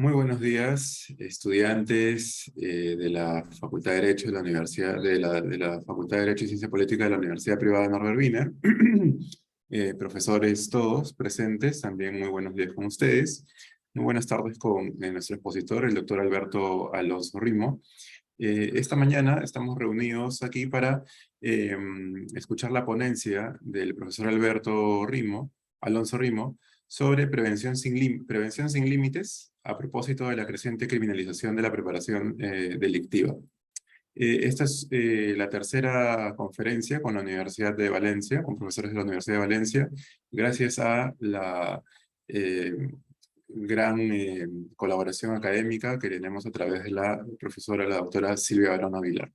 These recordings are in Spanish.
Muy buenos días, estudiantes de la Facultad de Derecho de la Universidad de la Facultad de Derecho y Ciencia Política de la Universidad Privada de Norbert Wiener. Profesores todos presentes, también muy buenos días con ustedes. Muy buenas tardes con nuestro expositor, el doctor Alberto Alonso Rimo. Esta mañana estamos reunidos aquí para escuchar la ponencia del profesor Alonso Rimo, sobre prevención sin límites a propósito de la creciente criminalización de la preparación delictiva. Esta es la tercera conferencia con la Universidad de Valencia, con profesores de la Universidad de Valencia, gracias a la gran colaboración académica que tenemos a través de la profesora, la doctora Silvia Barona Vilar.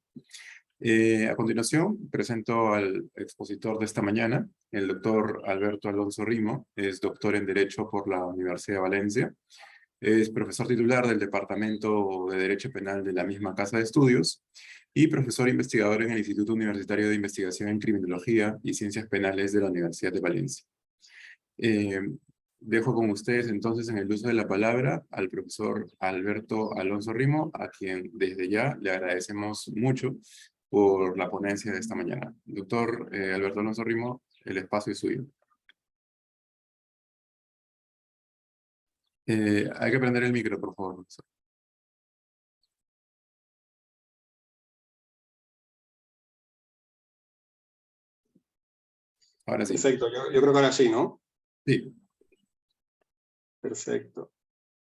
A continuación, presento al expositor de esta mañana, el doctor Alberto Alonso Rimo. Es doctor en Derecho por la Universidad de Valencia. Es profesor titular del Departamento de Derecho Penal de la misma Casa de Estudios y profesor investigador en el Instituto Universitario de Investigación en Criminología y Ciencias Penales de la Universidad de Valencia. Dejo con ustedes entonces en el uso de la palabra al profesor Alberto Alonso Rimo, a quien desde ya le agradecemos mucho por la ponencia de esta mañana. Doctor Alberto Alonso Rimo, el espacio es suyo. Hay que prender el micro, por favor, profesor. Ahora sí. Perfecto, yo creo que ahora sí, ¿no? Sí. Perfecto.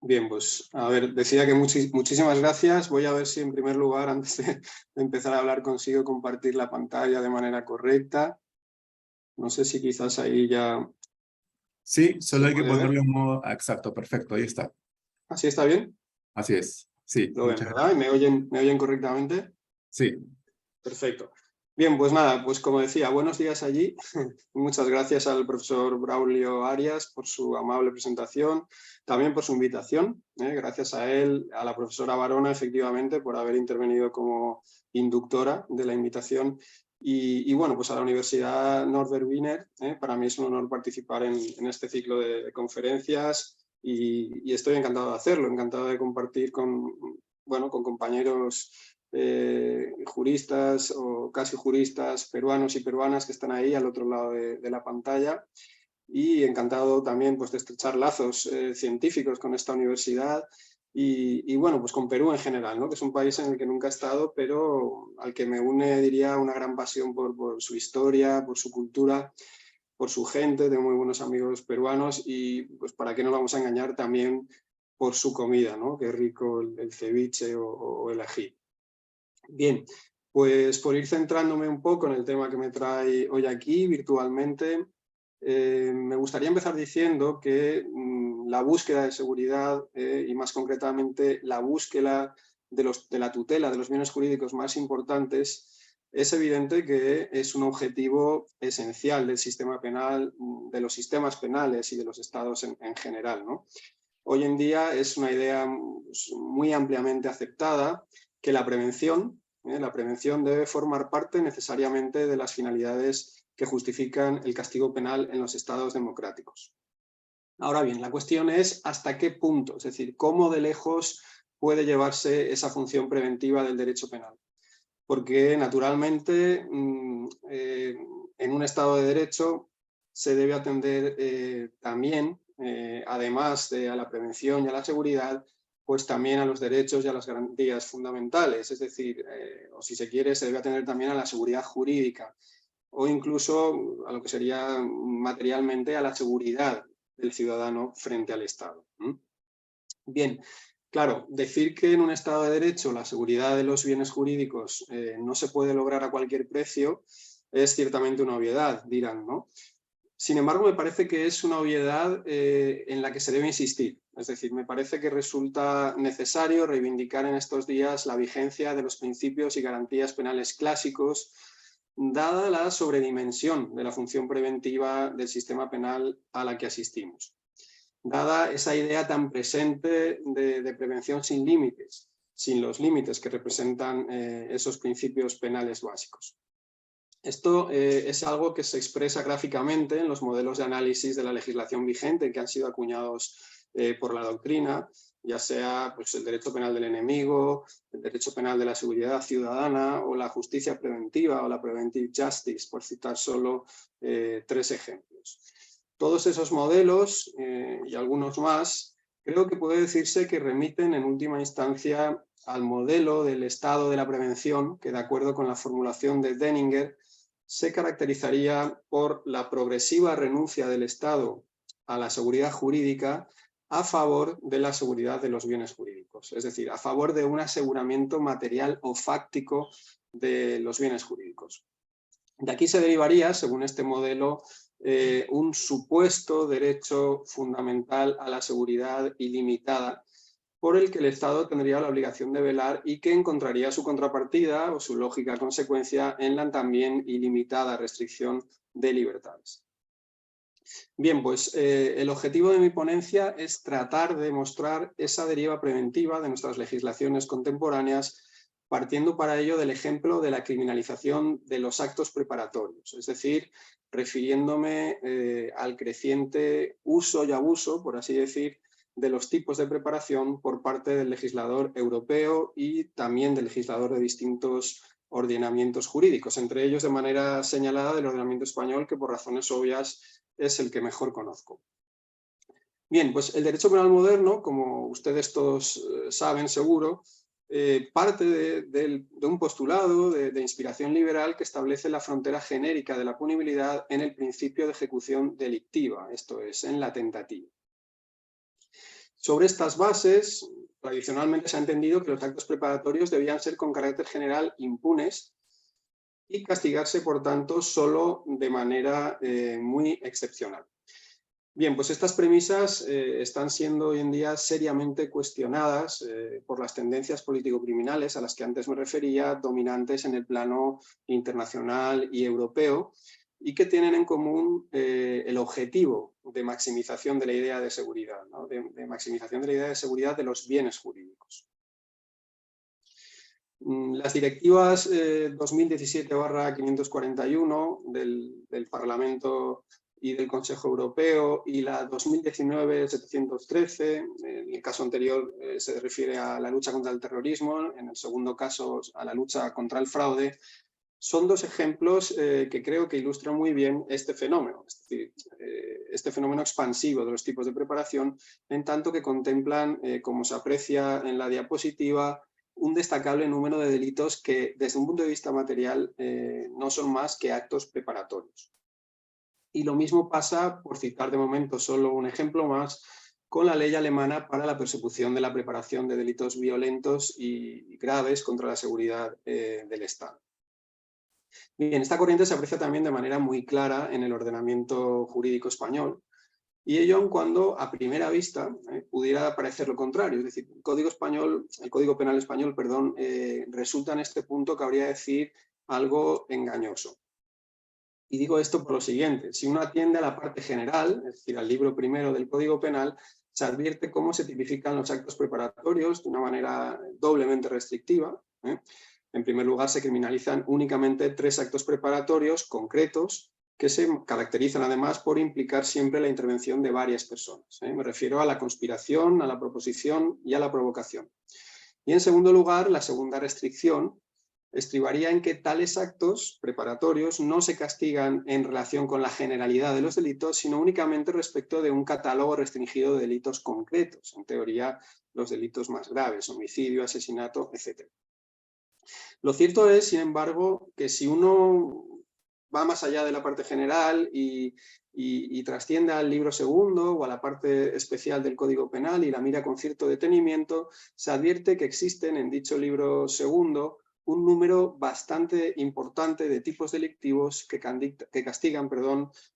Bien, pues a ver, decía que muchísimas gracias. Voy a ver si en primer lugar, antes de empezar a hablar, consigo compartir la pantalla de manera correcta. No sé si quizás ahí ya... Sí, solo hay que puede ver. ponerle un modo exacto, perfecto, ahí está. ¿Así está bien? Así es, sí, Lo ven, muchas ¿verdad? gracias. ¿Y me oyen correctamente? Sí. Perfecto. Bien, pues nada, pues como decía, buenos días allí. Muchas gracias al profesor Braulio Arias por su amable presentación, también por su invitación. Gracias a él, a la profesora Barona, efectivamente, por haber intervenido como inductora de la invitación. Y bueno, pues a la Universidad Norbert Wiener, para mí es un honor participar en este ciclo de conferencias y estoy encantado de hacerlo, encantado de compartir con compañeros juristas o casi juristas peruanos y peruanas que están ahí al otro lado de la pantalla, y encantado también pues de estrechar lazos científicos con esta universidad y bueno, pues con Perú en general, ¿no? Que es un país en el que nunca he estado, pero al que me une, diría, una gran pasión por su historia, por su cultura, por su gente. Tengo muy buenos amigos peruanos y pues para qué nos vamos a engañar, también por su comida, ¿no? Qué rico el ceviche o el ají. Bien, pues por ir centrándome un poco en el tema que me trae hoy aquí virtualmente, me gustaría empezar diciendo que la búsqueda de seguridad y más concretamente la búsqueda de la tutela de los bienes jurídicos más importantes, es evidente que es un objetivo esencial del sistema penal, de los sistemas penales y de los estados en general, ¿no? Hoy en día es una idea muy ampliamente aceptada que la prevención debe formar parte necesariamente de las finalidades que justifican el castigo penal en los estados democráticos. Ahora bien, la cuestión es hasta qué punto, es decir, cómo de lejos puede llevarse esa función preventiva del derecho penal. Porque naturalmente en un estado de derecho se debe atender también, además de a la prevención y a la seguridad, pues también a los derechos y a las garantías fundamentales, es decir, o si se quiere, se debe atender también a la seguridad jurídica o incluso a lo que sería materialmente a la seguridad del ciudadano frente al Estado. Bien, claro, decir que en un Estado de Derecho la seguridad de los bienes jurídicos no se puede lograr a cualquier precio es ciertamente una obviedad, dirán, ¿no? Sin embargo, me parece que es una obviedad en la que se debe insistir. Es decir, me parece que resulta necesario reivindicar en estos días la vigencia de los principios y garantías penales clásicos, dada la sobredimensión de la función preventiva del sistema penal a la que asistimos. Dada esa idea tan presente de prevención sin límites, sin los límites que representan esos principios penales básicos. Esto es algo que se expresa gráficamente en los modelos de análisis de la legislación vigente que han sido acuñados por la doctrina ya sea pues, el derecho penal del enemigo, el derecho penal de la seguridad ciudadana o la justicia preventiva o la preventive justice, por citar solo 3 ejemplos. Todos esos modelos y algunos más, creo que puede decirse que remiten en última instancia al modelo del estado de la prevención, que de acuerdo con la formulación de Denninger, se caracterizaría por la progresiva renuncia del Estado a la seguridad jurídica a favor de la seguridad de los bienes jurídicos, es decir, a favor de un aseguramiento material o fáctico de los bienes jurídicos. De aquí se derivaría, según este modelo, un supuesto derecho fundamental a la seguridad ilimitada por el que el Estado tendría la obligación de velar y que encontraría su contrapartida o su lógica consecuencia en la también ilimitada restricción de libertades. Bien, pues el objetivo de mi ponencia es tratar de mostrar esa deriva preventiva de nuestras legislaciones contemporáneas, partiendo para ello del ejemplo de la criminalización de los actos preparatorios, es decir, refiriéndome al creciente uso y abuso, por así decir, de los tipos de preparación por parte del legislador europeo y también del legislador de distintos ordenamientos jurídicos, entre ellos de manera señalada del ordenamiento español, que por razones obvias es el que mejor conozco. Bien, pues el derecho penal moderno, como ustedes todos saben seguro, parte de un postulado de inspiración liberal que establece la frontera genérica de la punibilidad en el principio de ejecución delictiva, esto es, en la tentativa. Sobre estas bases, tradicionalmente se ha entendido que los actos preparatorios debían ser con carácter general impunes y castigarse, por tanto, solo de manera muy excepcional. Bien, pues estas premisas están siendo hoy en día seriamente cuestionadas por las tendencias político-criminales a las que antes me refería, dominantes en el plano internacional y europeo, y que tienen en común el objetivo de maximización de la idea de seguridad, ¿no? de maximización de la idea de seguridad de los bienes jurídicos. Las directivas 2017/541 del Parlamento y del Consejo Europeo y la 2019/713, en el caso anterior se refiere a la lucha contra el terrorismo, en el segundo caso a la lucha contra el fraude, son dos ejemplos que creo que ilustran muy bien este fenómeno, es decir, este fenómeno expansivo de los tipos de preparación, en tanto que contemplan, como se aprecia en la diapositiva, un destacable número de delitos que, desde un punto de vista material, no son más que actos preparatorios. Y lo mismo pasa, por citar de momento solo un ejemplo más, con la ley alemana para la persecución de la preparación de delitos violentos y graves contra la seguridad del Estado. Bien, esta corriente se aprecia también de manera muy clara en el ordenamiento jurídico español, y ello aun cuando a primera vista pudiera parecer lo contrario, es decir, el Código Penal español, perdón, resulta en este punto, cabría decir, algo engañoso. Y digo esto por lo siguiente: si uno atiende a la parte general, es decir, al libro primero del Código Penal, se advierte cómo se tipifican los actos preparatorios de una manera doblemente restrictiva. En primer lugar, se criminalizan únicamente 3 actos preparatorios concretos que se caracterizan además por implicar siempre la intervención de varias personas. Me refiero a la conspiración, a la proposición y a la provocación. Y en segundo lugar, la segunda restricción estribaría en que tales actos preparatorios no se castigan en relación con la generalidad de los delitos, sino únicamente respecto de un catálogo restringido de delitos concretos, en teoría los delitos más graves, homicidio, asesinato, etc. Lo cierto es, sin embargo, que si uno va más allá de la parte general y trasciende al libro segundo o a la parte especial del Código Penal y la mira con cierto detenimiento, se advierte que existen en dicho libro segundo un número bastante importante de tipos delictivos que castigan,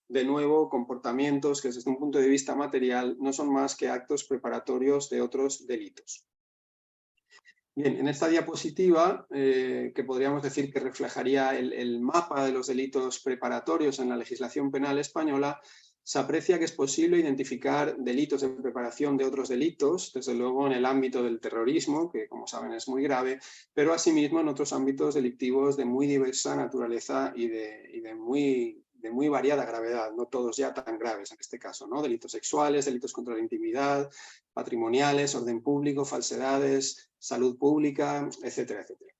de nuevo, comportamientos que desde un punto de vista material no son más que actos preparatorios de otros delitos. Bien, en esta diapositiva, que podríamos decir que reflejaría el mapa de los delitos preparatorios en la legislación penal española, se aprecia que es posible identificar delitos de preparación de otros delitos, desde luego en el ámbito del terrorismo, que como saben es muy grave, pero asimismo en otros ámbitos delictivos de muy diversa naturaleza y de muy muy variada gravedad, no todos ya tan graves en este caso, ¿no? Delitos sexuales, delitos contra la intimidad, patrimoniales, orden público, falsedades, salud pública, etcétera, etcétera.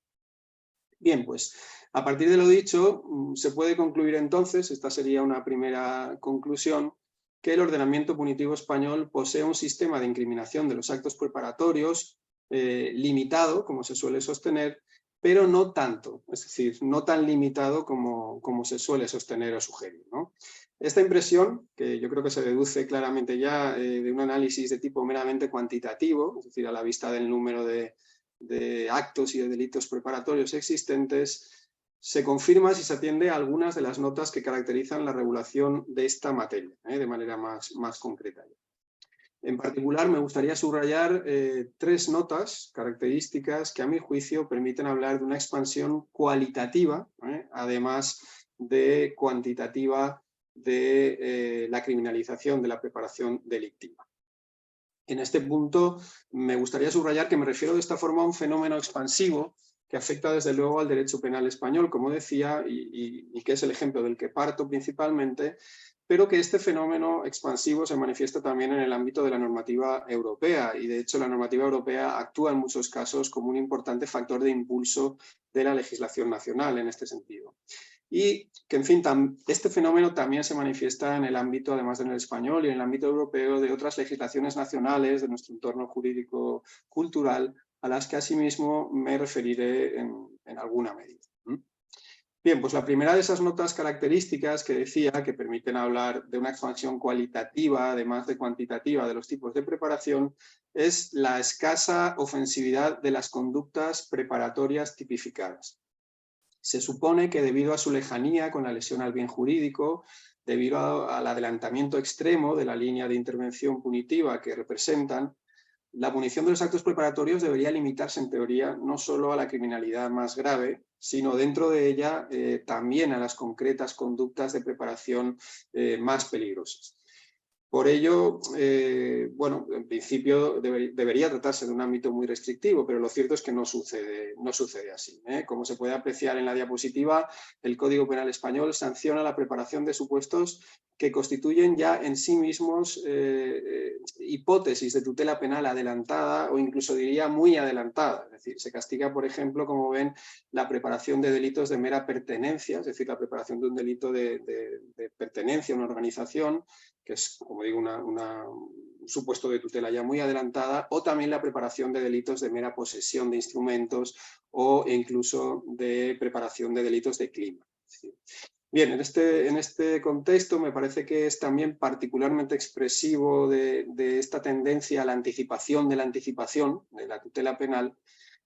Bien, pues a partir de lo dicho, se puede concluir entonces, esta sería una primera conclusión, que el ordenamiento punitivo español posee un sistema de incriminación de los actos preparatorios limitado, como se suele sostener, pero no tanto, es decir, no tan limitado como se suele sostener o sugerir, ¿no? Esta impresión, que yo creo que se deduce claramente ya de un análisis de tipo meramente cuantitativo, es decir, a la vista del número de actos y de delitos preparatorios existentes, se confirma si se atiende a algunas de las notas que caracterizan la regulación de esta materia, de manera más concreta. En particular, me gustaría subrayar 3 notas características que, a mi juicio, permiten hablar de una expansión cualitativa, además de cuantitativa, de la criminalización de la preparación delictiva. En este punto me gustaría subrayar que me refiero de esta forma a un fenómeno expansivo que afecta desde luego al derecho penal español, como decía, y que es el ejemplo del que parto principalmente, pero que este fenómeno expansivo se manifiesta también en el ámbito de la normativa europea, y de hecho la normativa europea actúa en muchos casos como un importante factor de impulso de la legislación nacional en este sentido. Y que, en fin, este fenómeno también se manifiesta en el ámbito, además del español y en el ámbito europeo, de otras legislaciones nacionales de nuestro entorno jurídico-cultural, a las que asimismo me referiré en alguna medida. Bien, pues la primera de esas notas características que decía que permiten hablar de una expansión cualitativa, además de cuantitativa, de los tipos de preparación, es la escasa ofensividad de las conductas preparatorias tipificadas. Se supone que debido a su lejanía con la lesión al bien jurídico, debido al adelantamiento extremo de la línea de intervención punitiva que representan, la punición de los actos preparatorios debería limitarse en teoría no solo a la criminalidad más grave, sino dentro de ella también a las concretas conductas de preparación más peligrosas. Por ello, bueno, en principio debería tratarse de un ámbito muy restrictivo, pero lo cierto es que no sucede así. Como se puede apreciar en la diapositiva, el Código Penal español sanciona la preparación de supuestos que constituyen ya en sí mismos hipótesis de tutela penal adelantada o incluso diría muy adelantada. Es decir, se castiga, por ejemplo, como ven, la preparación de delitos de mera pertenencia, es decir, la preparación de un delito de pertenencia a una organización, que es, como digo, un supuesto de tutela ya muy adelantada, o también la preparación de delitos de mera posesión de instrumentos o incluso de preparación de delitos de clima. Bien, en este contexto me parece que es también particularmente expresivo de esta tendencia a la anticipación de la tutela penal,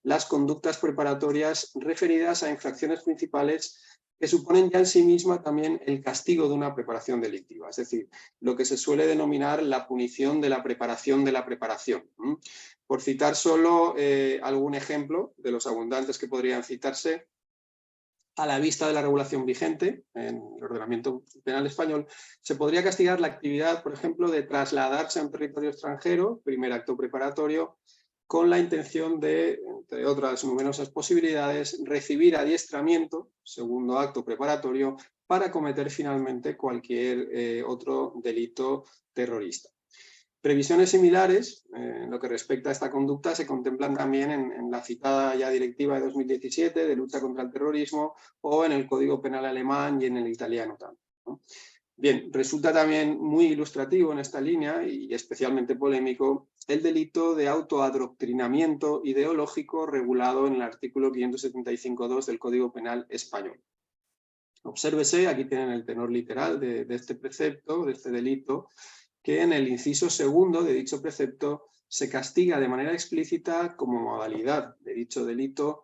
las conductas preparatorias referidas a infracciones principales que suponen ya en sí misma también el castigo de una preparación delictiva, es decir, lo que se suele denominar la punición de la preparación de la preparación. Por citar solo algún ejemplo de los abundantes que podrían citarse, a la vista de la regulación vigente en el ordenamiento penal español, se podría castigar la actividad, por ejemplo, de trasladarse a un territorio extranjero, primer acto preparatorio, con la intención de, entre otras numerosas posibilidades, recibir adiestramiento, segundo acto preparatorio, para cometer finalmente cualquier otro delito terrorista. Previsiones similares, en lo que respecta a esta conducta, se contemplan también en la citada ya directiva de 2017 de lucha contra el terrorismo o en el Código Penal alemán y en el italiano también, ¿no? Bien, resulta también muy ilustrativo en esta línea y especialmente polémico el delito de autoadoctrinamiento ideológico regulado en el artículo 575.2 del Código Penal español. Obsérvese, aquí tienen el tenor literal de este precepto, de este delito, que en el inciso segundo de dicho precepto se castiga de manera explícita como modalidad de dicho delito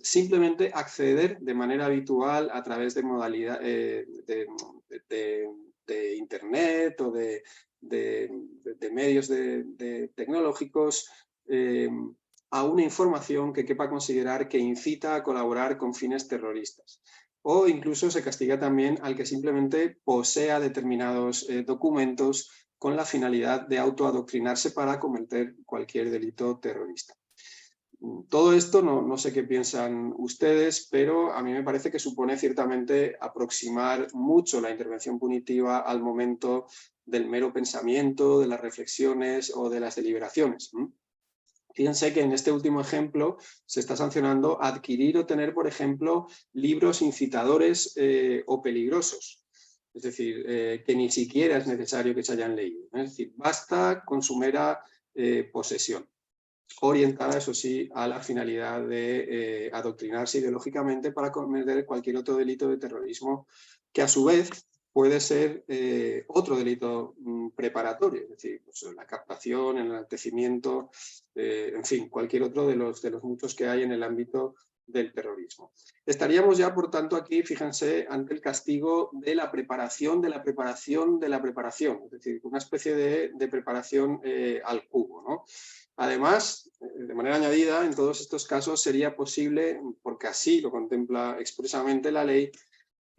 simplemente acceder de manera habitual a través de modalidad de internet o de medios tecnológicos a una información que quepa considerar que incita a colaborar con fines terroristas. O incluso se castiga también al que simplemente posea determinados documentos con la finalidad de autoadoctrinarse para cometer cualquier delito terrorista. Todo esto no sé qué piensan ustedes, pero a mí me parece que supone ciertamente aproximar mucho la intervención punitiva al momento del mero pensamiento, de las reflexiones o de las deliberaciones. Fíjense que en este último ejemplo se está sancionando adquirir o tener, por ejemplo, libros incitadores o peligrosos. Es decir, que ni siquiera es necesario que se hayan leído. Es decir, basta con su mera posesión, orientada, eso sí, a la finalidad de adoctrinarse ideológicamente para cometer cualquier otro delito de terrorismo, que a su vez puede ser otro delito preparatorio, es decir, pues, la captación, el enaltecimiento, en fin, cualquier otro de los muchos que hay en el ámbito del terrorismo. Estaríamos ya, por tanto, aquí, fíjense, ante el castigo de la preparación, de la preparación, de la preparación, es decir, una especie de preparación al cubo, ¿no? Además, de manera añadida, en todos estos casos sería posible, porque así lo contempla expresamente la ley,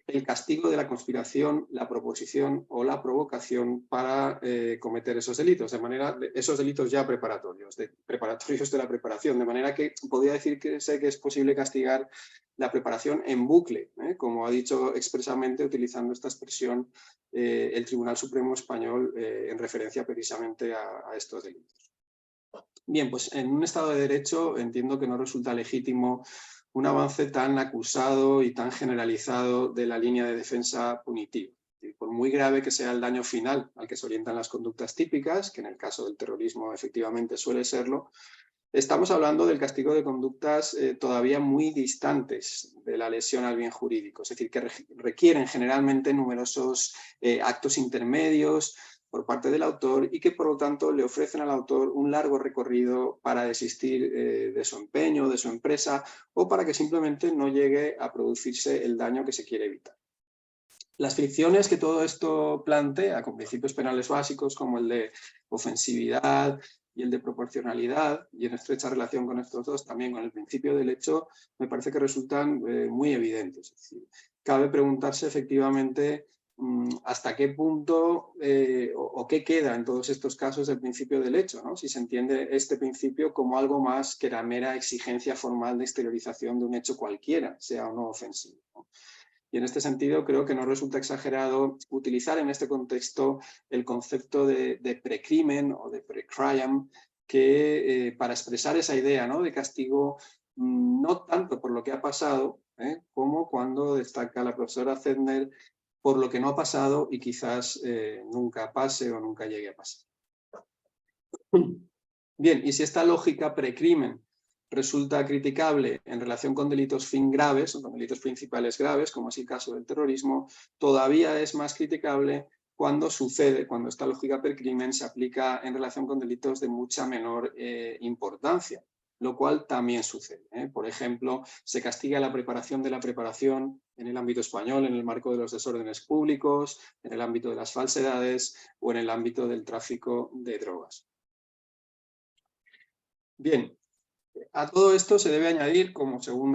el castigo de la conspiración, la proposición o la provocación para cometer esos delitos, esos delitos ya preparatorios de la preparación, de manera que podría decir que es posible castigar la preparación en bucle, como ha dicho expresamente, utilizando esta expresión, el Tribunal Supremo Español en referencia precisamente a estos delitos. Bien, pues en un Estado de Derecho entiendo que no resulta legítimo un avance tan acusado y tan generalizado de la línea de defensa punitiva. Por muy grave que sea el daño final al que se orientan las conductas típicas, que en el caso del terrorismo efectivamente suele serlo, estamos hablando del castigo de conductas todavía muy distantes de la lesión al bien jurídico, es decir, que requieren generalmente numerosos actos intermedios por parte del autor y que por lo tanto le ofrecen al autor un largo recorrido para desistir de su empeño, de su empresa o para que simplemente no llegue a producirse el daño que se quiere evitar. Las fricciones que todo esto plantea con principios penales básicos como el de ofensividad y el de proporcionalidad, y en estrecha relación con estos dos también con el principio del hecho, me parece que resultan muy evidentes. Es decir, cabe preguntarse efectivamente hasta qué punto o qué queda en todos estos casos del principio del hecho, ¿no? Si se entiende este principio como algo más que la mera exigencia formal de exteriorización de un hecho cualquiera, sea o no ofensivo, ¿no? Y en este sentido creo que no resulta exagerado utilizar en este contexto el concepto de precrimen o de precrime, que para expresar esa idea, ¿no?, de castigo no tanto por lo que ha pasado, como cuando destaca la profesora Zedner por lo que no ha pasado y quizás nunca pase o nunca llegue a pasar. Bien, y si esta lógica precrimen resulta criticable en relación con delitos fin graves o con delitos principales graves, como es el caso del terrorismo, todavía es más criticable cuando cuando esta lógica precrimen se aplica en relación con delitos de mucha menor importancia, lo cual también sucede. Por ejemplo, se castiga la preparación de la preparación en el ámbito español, en el marco de los desórdenes públicos, en el ámbito de las falsedades o en el ámbito del tráfico de drogas. Bien, a todo esto se debe añadir,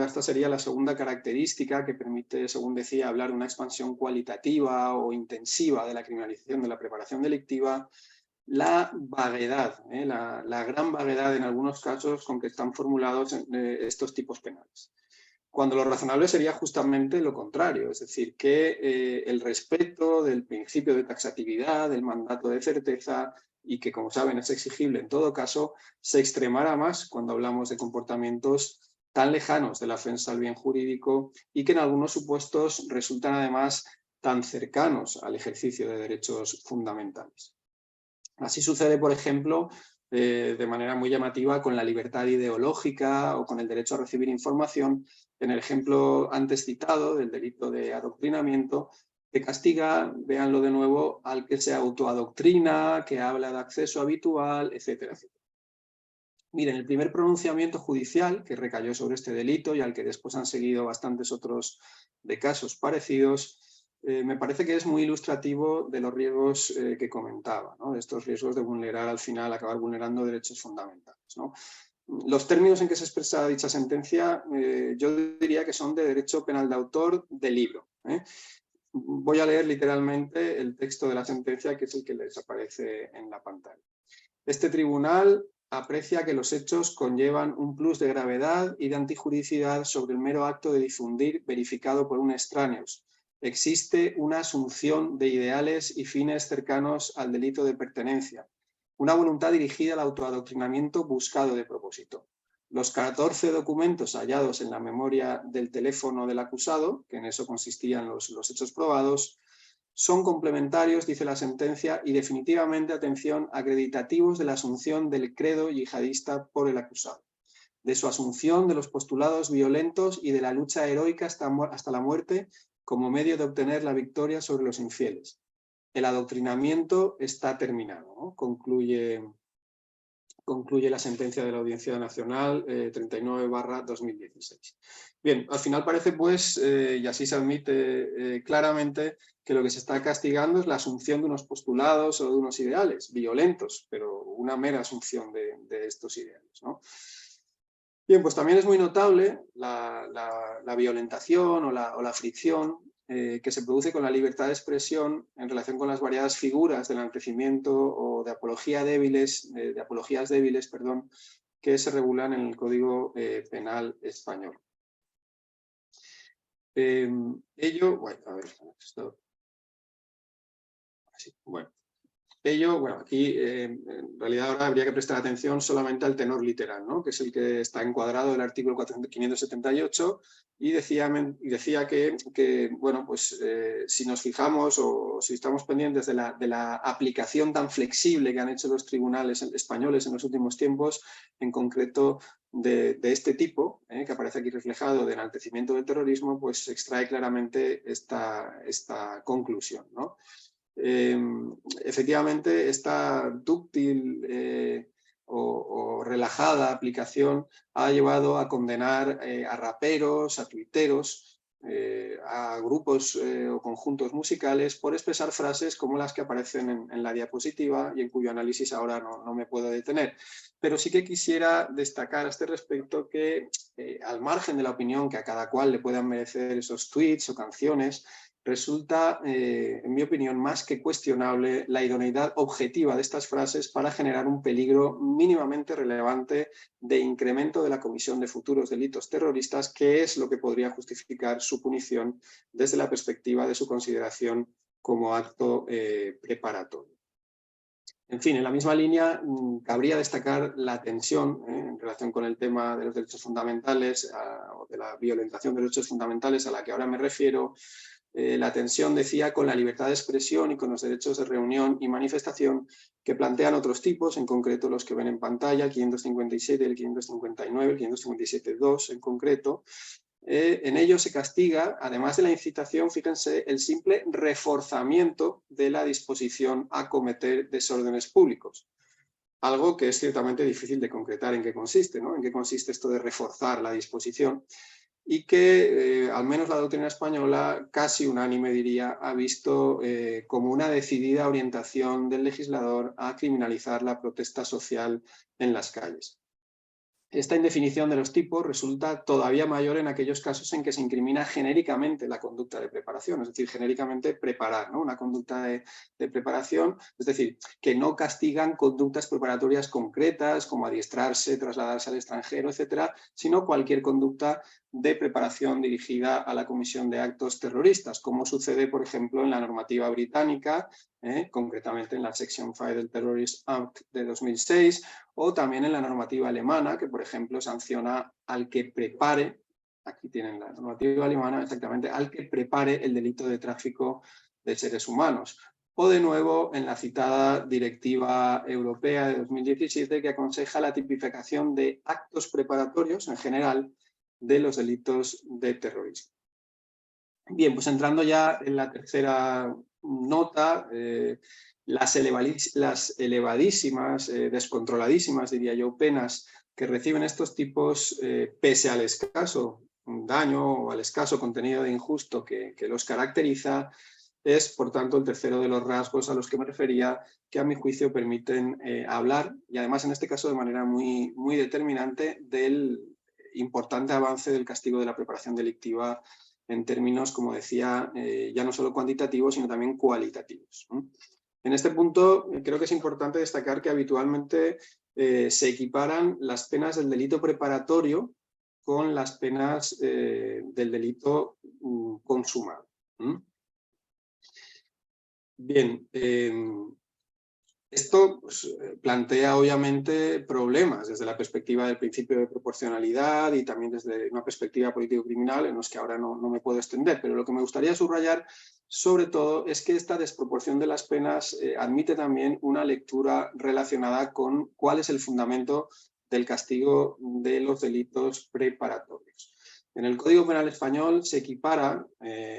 esta sería la segunda característica que permite, según decía, hablar de una expansión cualitativa o intensiva de la criminalización de la preparación delictiva, la vaguedad, la gran vaguedad en algunos casos con que están formulados estos tipos penales. Cuando lo razonable sería justamente lo contrario, es decir, que el respeto del principio de taxatividad, del mandato de certeza, y que, como saben, es exigible en todo caso, se extremara más cuando hablamos de comportamientos tan lejanos de la ofensa al bien jurídico y que en algunos supuestos resultan además tan cercanos al ejercicio de derechos fundamentales. Así sucede, por ejemplo, de manera muy llamativa con la libertad ideológica o con el derecho a recibir información, en el ejemplo antes citado del delito de adoctrinamiento, que castiga, véanlo de nuevo, al que se autoadoctrina, que habla de acceso habitual, etcétera, etcétera. Miren, el primer pronunciamiento judicial que recayó sobre este delito y al que después han seguido bastantes otros de casos parecidos, me parece que es muy ilustrativo de los riesgos que comentaba, ¿no?, de estos riesgos de vulnerar al final, acabar vulnerando derechos fundamentales, ¿no? Los términos en que se expresa dicha sentencia yo diría que son de derecho penal de autor de libro. Voy a leer literalmente el texto de la sentencia, que es el que les aparece en la pantalla. Este tribunal aprecia que los hechos conllevan un plus de gravedad y de antijuridicidad sobre el mero acto de difundir verificado por un extraneus. Existe una asunción de ideales y fines cercanos al delito de pertenencia, una voluntad dirigida al autoadoctrinamiento buscado de propósito. Los 14 documentos hallados en la memoria del teléfono del acusado, que en eso consistían los hechos probados, son complementarios, dice la sentencia, y definitivamente, atención, acreditativos de la asunción del credo yihadista por el acusado, de su asunción de los postulados violentos y de la lucha heroica hasta la muerte como medio de obtener la victoria sobre los infieles. El adoctrinamiento está terminado, ¿no? Concluye la sentencia de la Audiencia Nacional 39/2016. Bien, al final parece, pues, y así se admite claramente, que lo que se está castigando es la asunción de unos postulados o de unos ideales violentos, pero una mera asunción de estos ideales, ¿no? Bien, pues también es muy notable la violentación o la fricción que se produce con la libertad de expresión en relación con las variadas figuras del enaltecimiento o de apologías débiles, que se regulan en el Código Penal español. Aquí en realidad ahora habría que prestar atención solamente al tenor literal, ¿no? Que es el que está encuadrado en el artículo 578, y decía que bueno, pues si nos fijamos o si estamos pendientes de la aplicación tan flexible que han hecho los tribunales españoles en los últimos tiempos, en concreto de este tipo, que aparece aquí reflejado, de enaltecimiento del terrorismo, pues se extrae claramente esta conclusión, ¿no? Efectivamente, esta dúctil o relajada aplicación ha llevado a condenar a raperos, a tuiteros, a grupos o conjuntos musicales por expresar frases como las que aparecen en la diapositiva y en cuyo análisis ahora no me puedo detener. Pero sí que quisiera destacar a este respecto que, al margen de la opinión que a cada cual le puedan merecer esos tweets o canciones, resulta, en mi opinión, más que cuestionable la idoneidad objetiva de estas frases para generar un peligro mínimamente relevante de incremento de la comisión de futuros delitos terroristas, que es lo que podría justificar su punición desde la perspectiva de su consideración como acto preparatorio. En fin, en la misma línea, cabría destacar la tensión en relación con el tema de los derechos fundamentales o de la violentación de derechos fundamentales a la que ahora me refiero. La tensión, decía, con la libertad de expresión y con los derechos de reunión y manifestación que plantean otros tipos, en concreto los que ven en pantalla, el 557, el 559, el 557.2 en concreto. En ello se castiga, además de la incitación, fíjense, el simple reforzamiento de la disposición a cometer desórdenes públicos. Algo que es ciertamente difícil de concretar en qué consiste, ¿no? En qué consiste esto de reforzar la disposición, y que al menos la doctrina española, casi unánime diría, ha visto como una decidida orientación del legislador a criminalizar la protesta social en las calles. Esta indefinición de los tipos resulta todavía mayor en aquellos casos en que se incrimina genéricamente la conducta de preparación, es decir, genéricamente preparar, ¿no? Una conducta de preparación, es decir, que no castigan conductas preparatorias concretas como adiestrarse, trasladarse al extranjero, etcétera, sino cualquier conducta de preparación dirigida a la comisión de actos terroristas, como sucede, por ejemplo, en la normativa británica, concretamente en la Section 5 del Terrorist Act de 2006, o también en la normativa alemana, que, por ejemplo, sanciona al que prepare, aquí tienen la normativa alemana, exactamente, al que prepare el delito de tráfico de seres humanos. O, de nuevo, en la citada Directiva Europea de 2017, que aconseja la tipificación de actos preparatorios, en general, de los delitos de terrorismo. Bien, pues entrando ya en la tercera nota, las elevadísimas, descontroladísimas, diría yo, penas que reciben estos tipos, pese al escaso daño o al escaso contenido de injusto que los caracteriza, es, por tanto, el tercero de los rasgos a los que me refería, que a mi juicio permiten hablar, y además en este caso de manera muy, muy determinante, del importante avance del castigo de la preparación delictiva en términos, como decía, ya no solo cuantitativos, sino también cualitativos. En este punto creo que es importante destacar que habitualmente se equiparan las penas del delito preparatorio con las penas del delito consumado. Bien, esto pues, plantea obviamente problemas desde la perspectiva del principio de proporcionalidad y también desde una perspectiva político-criminal en los que ahora no me puedo extender, pero lo que me gustaría subrayar sobre todo es que esta desproporción de las penas admite también una lectura relacionada con cuál es el fundamento del castigo de los delitos preparatorios. En el Código Penal español se equipara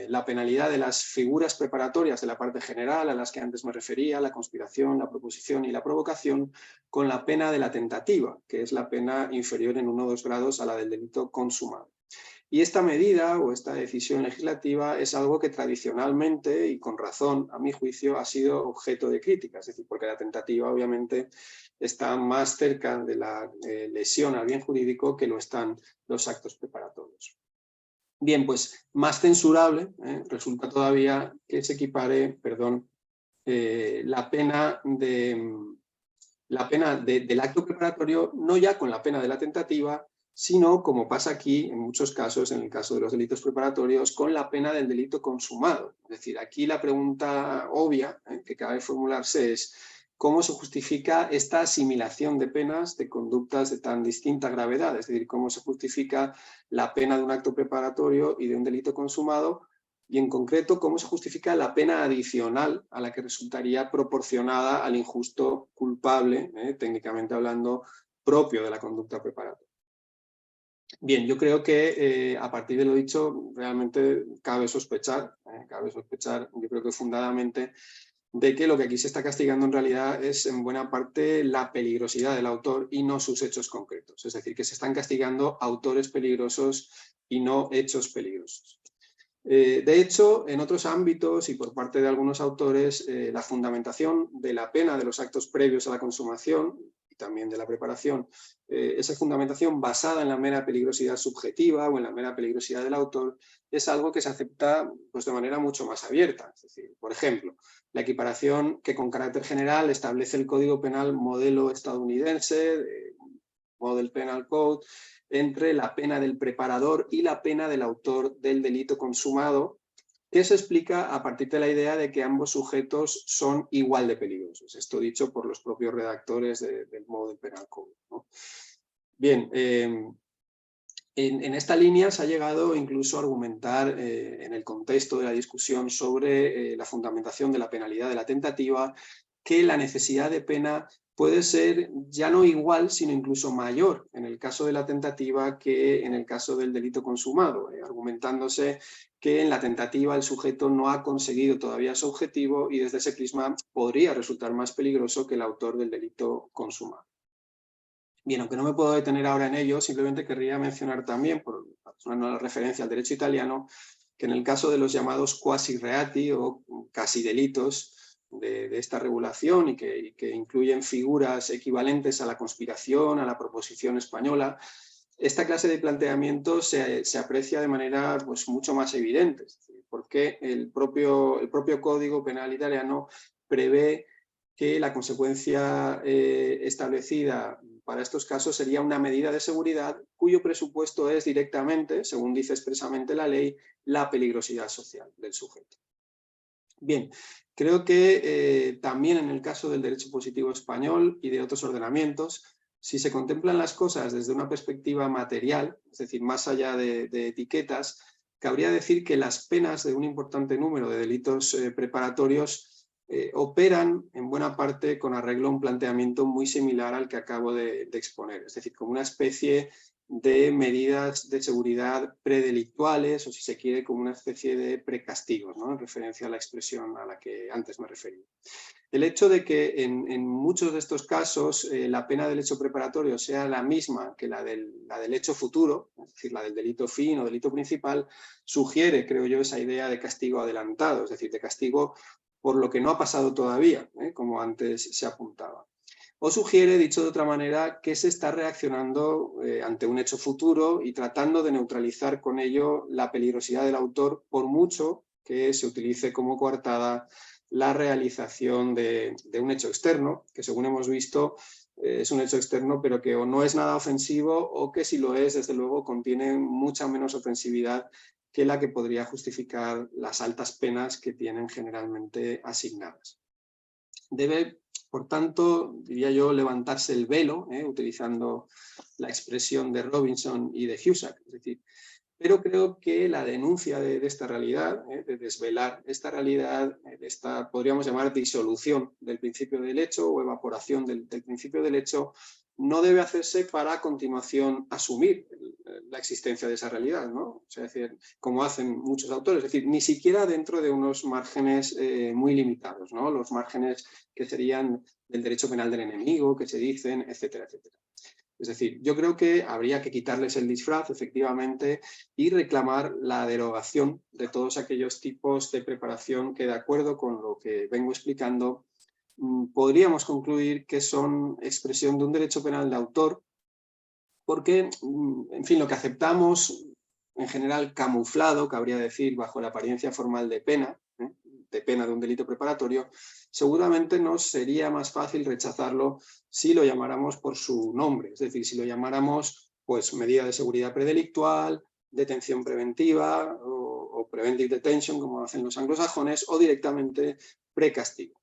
la penalidad de las figuras preparatorias de la parte general, a las que antes me refería, la conspiración, la proposición y la provocación, con la pena de la tentativa, que es la pena inferior en 1 o 2 grados a la del delito consumado. Y esta medida o esta decisión legislativa es algo que tradicionalmente y con razón, a mi juicio, ha sido objeto de crítica, es decir, porque la tentativa obviamente está más cerca de la lesión al bien jurídico que lo están los actos preparatorios. Bien, pues más censurable resulta todavía que se equipare, la pena del acto preparatorio no ya con la pena de la tentativa, sino, como pasa aquí en muchos casos, en el caso de los delitos preparatorios, con la pena del delito consumado. Es decir, aquí la pregunta obvia que cabe formularse es ¿cómo se justifica esta asimilación de penas de conductas de tan distinta gravedad? Es decir, ¿cómo se justifica la pena de un acto preparatorio y de un delito consumado? Y en concreto, ¿cómo se justifica la pena adicional a la que resultaría proporcionada al injusto culpable, técnicamente hablando, propio de la conducta preparatoria? Bien, yo creo que a partir de lo dicho, realmente cabe sospechar, yo creo que fundadamente, de que lo que aquí se está castigando en realidad es en buena parte la peligrosidad del autor y no sus hechos concretos. Es decir, que se están castigando autores peligrosos y no hechos peligrosos. De hecho, en otros ámbitos y por parte de algunos autores, la fundamentación de la pena de los actos previos a la consumación y también de la preparación, esa fundamentación basada en la mera peligrosidad subjetiva o en la mera peligrosidad del autor, es algo que se acepta pues, de manera mucho más abierta. Es decir, por ejemplo, la equiparación que con carácter general establece el Código Penal modelo estadounidense, Model Penal Code, entre la pena del preparador y la pena del autor del delito consumado, que se explica a partir de la idea de que ambos sujetos son igual de peligrosos. Esto dicho por los propios redactores del Model Penal Code, ¿no? Bien, en esta línea se ha llegado incluso a argumentar en el contexto de la discusión sobre la fundamentación de la penalidad de la tentativa, que la necesidad de pena puede ser ya no igual, sino incluso mayor en el caso de la tentativa que en el caso del delito consumado, argumentándose que en la tentativa el sujeto no ha conseguido todavía su objetivo y desde ese prisma podría resultar más peligroso que el autor del delito consumado. Bien, aunque no me puedo detener ahora en ello, simplemente querría mencionar también, por una referencia al derecho italiano, que en el caso de los llamados quasi reati o casi delitos de esta regulación y que incluyen figuras equivalentes a la conspiración, a la proposición española, esta clase de planteamiento se aprecia de manera pues, mucho más evidente, porque el propio Código Penal italiano prevé que la consecuencia establecida para estos casos sería una medida de seguridad cuyo presupuesto es directamente, según dice expresamente la ley, la peligrosidad social del sujeto. Bien, creo que también en el caso del derecho positivo español y de otros ordenamientos, si se contemplan las cosas desde una perspectiva material, es decir, más allá de etiquetas, cabría decir que las penas de un importante número de delitos preparatorios operan en buena parte con arreglo a un planteamiento muy similar al que acabo de exponer, es decir, como una especie de medidas de seguridad predelictuales o si se quiere como una especie de precastigos, ¿no? En referencia a la expresión a la que antes me referí. El hecho de que en muchos de estos casos la pena del hecho preparatorio sea la misma que la del hecho futuro, es decir, la del delito fin o delito principal, sugiere, creo yo, esa idea de castigo adelantado, es decir, de castigo por lo que no ha pasado todavía, como antes se apuntaba. O sugiere, dicho de otra manera, que se está reaccionando ante un hecho futuro y tratando de neutralizar con ello la peligrosidad del autor, por mucho que se utilice como coartada la realización de un hecho externo, que según hemos visto es un hecho externo, pero que o no es nada ofensivo o que si lo es, desde luego, contiene mucha menos ofensividad que la que podría justificar las altas penas que tienen generalmente asignadas. Debe, por tanto, diría yo, levantarse el velo, utilizando la expresión de Robinson y de Husak, es decir, pero creo que la denuncia de esta realidad, de desvelar esta realidad, de esta, podríamos llamar, disolución del principio del hecho o evaporación del principio del hecho, no debe hacerse para a continuación asumir la existencia de esa realidad, ¿no? O sea, es decir, como hacen muchos autores, es decir, ni siquiera dentro de unos márgenes muy limitados, ¿no? Los márgenes que serían del derecho penal del enemigo, que se dicen, etcétera, etcétera. Es decir, yo creo que habría que quitarles el disfraz, efectivamente, y reclamar la derogación de todos aquellos tipos de preparación que, de acuerdo con lo que vengo explicando, podríamos concluir que son expresión de un derecho penal de autor, porque, en fin, lo que aceptamos, en general camuflado, cabría decir, bajo la apariencia formal de pena de un delito preparatorio, seguramente nos sería más fácil rechazarlo si lo llamáramos por su nombre, es decir, si lo llamáramos pues medida de seguridad predelictual, detención preventiva o preventive detention, como hacen los anglosajones, o directamente precastigo.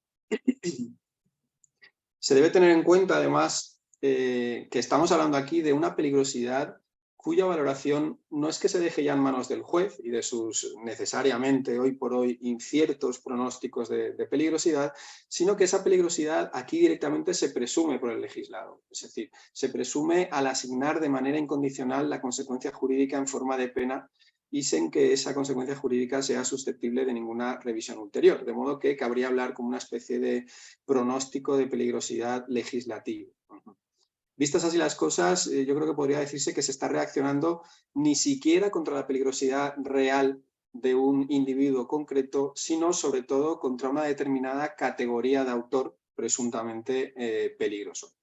Se debe tener en cuenta, además, que estamos hablando aquí de una peligrosidad cuya valoración no es que se deje ya en manos del juez y de sus necesariamente, hoy por hoy, inciertos pronósticos de peligrosidad, sino que esa peligrosidad aquí directamente se presume por el legislado. Es decir, se presume al asignar de manera incondicional la consecuencia jurídica en forma de pena y sin que esa consecuencia jurídica sea susceptible de ninguna revisión ulterior. De modo que cabría hablar como una especie de pronóstico de peligrosidad legislativo. Vistas así las cosas, yo creo que podría decirse que se está reaccionando ni siquiera contra la peligrosidad real de un individuo concreto, sino sobre todo contra una determinada categoría de autor presuntamente peligroso.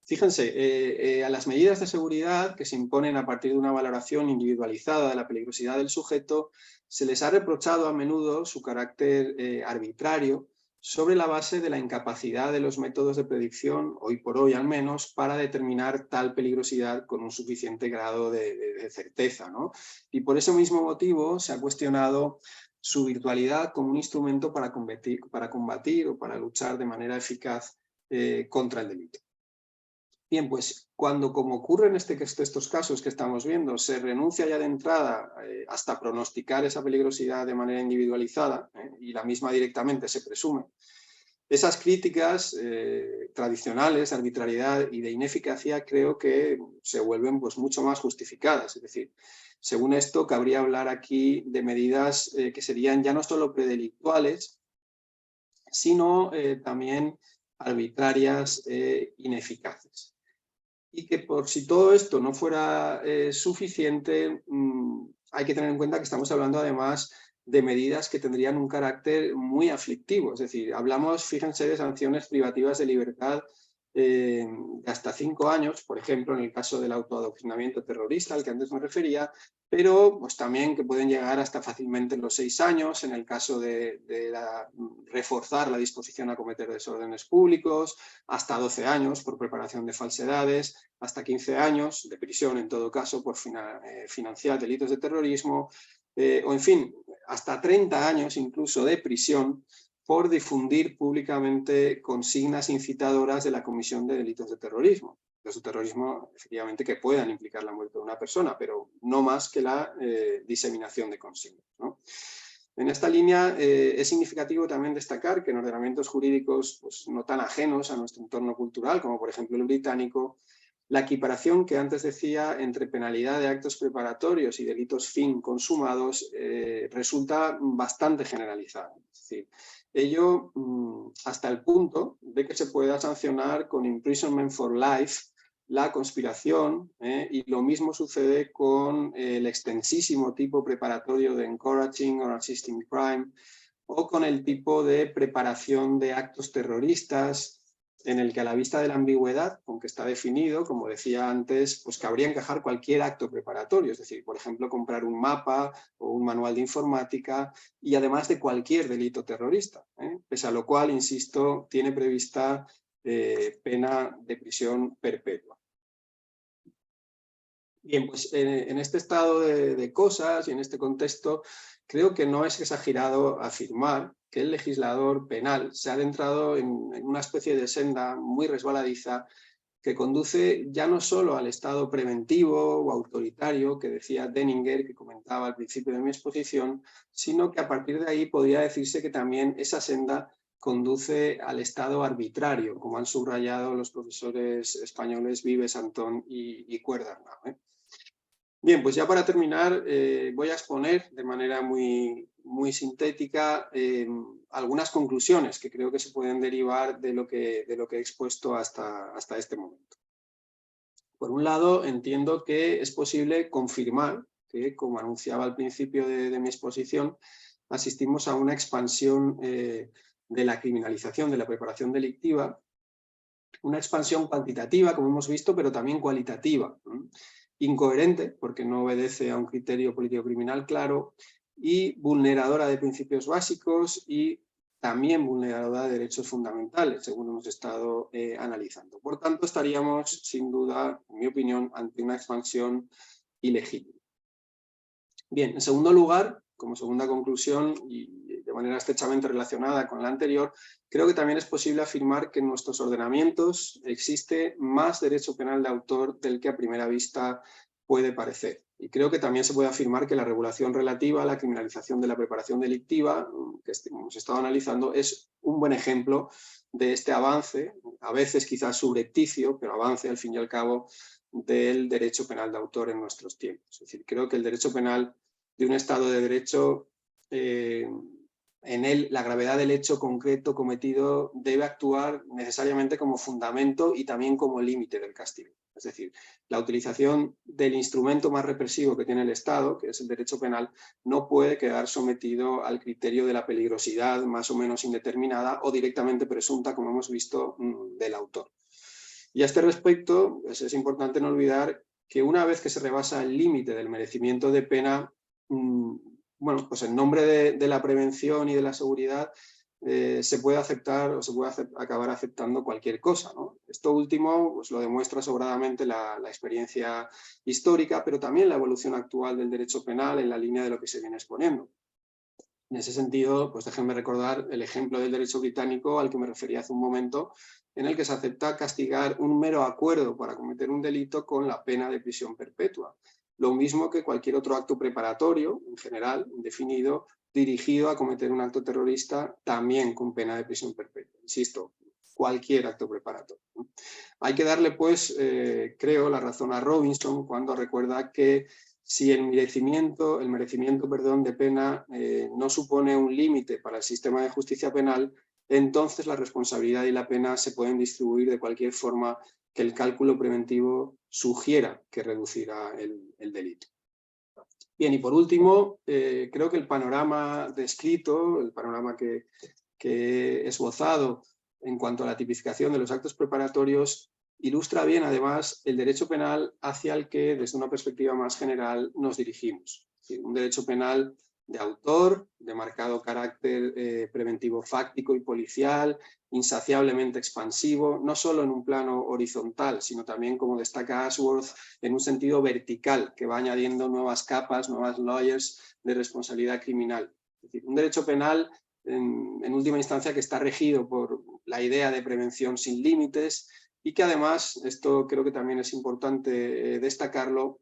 Fíjense, a las medidas de seguridad que se imponen a partir de una valoración individualizada de la peligrosidad del sujeto, se les ha reprochado a menudo su carácter arbitrario, sobre la base de la incapacidad de los métodos de predicción, hoy por hoy al menos, para determinar tal peligrosidad con un suficiente grado de certeza, ¿no? Y por ese mismo motivo se ha cuestionado su virtualidad como un instrumento para combatir o para luchar de manera eficaz contra el delito. Bien, pues cuando, como ocurre en estos casos que estamos viendo, se renuncia ya de entrada hasta pronosticar esa peligrosidad de manera individualizada y la misma directamente se presume, esas críticas tradicionales de arbitrariedad y de ineficacia creo que se vuelven pues, mucho más justificadas. Es decir, según esto, cabría hablar aquí de medidas que serían ya no solo predelictuales, sino también arbitrarias e ineficaces. Y que por si todo esto no fuera suficiente, hay que tener en cuenta que estamos hablando además de medidas que tendrían un carácter muy aflictivo. Es decir, hablamos, fíjense, de sanciones privativas de libertad de hasta 5 años, por ejemplo, en el caso del autoadoctrinamiento terrorista al que antes me refería, pero pues, también que pueden llegar hasta fácilmente los 6 años en el caso de reforzar la disposición a cometer desórdenes públicos, hasta 12 años por preparación de falsedades, hasta 15 años de prisión en todo caso por financiar delitos de terrorismo, o en fin, hasta 30 años incluso de prisión por difundir públicamente consignas incitadoras de la comisión de delitos de terrorismo. Los de terrorismo, efectivamente, que puedan implicar la muerte de una persona, pero no más que la diseminación de consignas, ¿no? En esta línea es significativo también destacar que en ordenamientos jurídicos pues, no tan ajenos a nuestro entorno cultural, como por ejemplo el británico, la equiparación que antes decía entre penalidad de actos preparatorios y delitos fin consumados resulta bastante generalizada. Es decir, ello hasta el punto de que se pueda sancionar con imprisonment for life la conspiración, y lo mismo sucede con el extensísimo tipo preparatorio de encouraging or assisting crime o con el tipo de preparación de actos terroristas en el que a la vista de la ambigüedad con que está definido, como decía antes, pues cabría encajar cualquier acto preparatorio, es decir, por ejemplo, comprar un mapa o un manual de informática y además de cualquier delito terrorista, pese a lo cual, insisto, tiene prevista pena de prisión perpetua. Bien, pues en este estado de cosas y en este contexto, creo que no es exagerado afirmar que el legislador penal se ha adentrado en una especie de senda muy resbaladiza que conduce ya no solo al estado preventivo o autoritario que decía Denninger, que comentaba al principio de mi exposición, sino que a partir de ahí podría decirse que también esa senda conduce al estado arbitrario, como han subrayado los profesores españoles Vives, Antón y Cuerda, ¿eh? Bien, pues ya para terminar voy a exponer de manera muy sintética algunas conclusiones que creo que se pueden derivar de lo que he expuesto hasta este momento. Por un lado, entiendo que es posible confirmar que, como anunciaba al principio de mi exposición, asistimos a una expansión de la criminalización de la preparación delictiva, una expansión cuantitativa, como hemos visto, pero también cualitativa, incoherente, porque no obedece a un criterio político-criminal claro, y vulneradora de principios básicos y también vulneradora de derechos fundamentales, según hemos estado analizando. Por tanto, estaríamos, sin duda, en mi opinión, ante una expansión ilegítima. Bien, en segundo lugar, como segunda conclusión, y de manera estrechamente relacionada con la anterior, creo que también es posible afirmar que en nuestros ordenamientos existe más derecho penal de autor del que a primera vista puede parecer. Y creo que también se puede afirmar que la regulación relativa a la criminalización de la preparación delictiva, que hemos estado analizando, es un buen ejemplo de este avance, a veces quizás subrepticio, pero avance al fin y al cabo, del derecho penal de autor en nuestros tiempos. Es decir, creo que el derecho penal de un Estado de Derecho, en él la gravedad del hecho concreto cometido debe actuar necesariamente como fundamento y también como límite del castigo. Es decir, la utilización del instrumento más represivo que tiene el Estado, que es el derecho penal, no puede quedar sometido al criterio de la peligrosidad más o menos indeterminada o directamente presunta, como hemos visto, del autor. Y a este respecto, pues es importante no olvidar que una vez que se rebasa el límite del merecimiento de pena, bueno, pues en nombre de la prevención y de la seguridad se puede aceptar o se puede acabar aceptando cualquier cosa, ¿no? Esto último pues lo demuestra sobradamente la experiencia histórica, pero también la evolución actual del derecho penal en la línea de lo que se viene exponiendo. En ese sentido, pues déjenme recordar el ejemplo del derecho británico al que me refería hace un momento, en el que se acepta castigar un mero acuerdo para cometer un delito con la pena de prisión perpetua. Lo mismo que cualquier otro acto preparatorio, en general, indefinido, dirigido a cometer un acto terrorista, también con pena de prisión perpetua. Insisto, cualquier acto preparatorio. Hay que darle, pues, creo, la razón a Robinson cuando recuerda que si el merecimiento de pena no supone un límite para el sistema de justicia penal, entonces la responsabilidad y la pena se pueden distribuir de cualquier forma que el cálculo preventivo sugiera que reducirá el delito. Bien, y por último, creo que el panorama descrito, el panorama que he esbozado en cuanto a la tipificación de los actos preparatorios, ilustra bien, además, el derecho penal hacia el que, desde una perspectiva más general, nos dirigimos. Es decir, un derecho penal de autor, de marcado carácter preventivo fáctico y policial, insaciablemente expansivo, no solo en un plano horizontal, sino también, como destaca Ashworth, en un sentido vertical, que va añadiendo nuevas capas, nuevas layers de responsabilidad criminal. Es decir, un derecho penal, en última instancia, que está regido por la idea de prevención sin límites y que además, esto creo que también es importante destacarlo,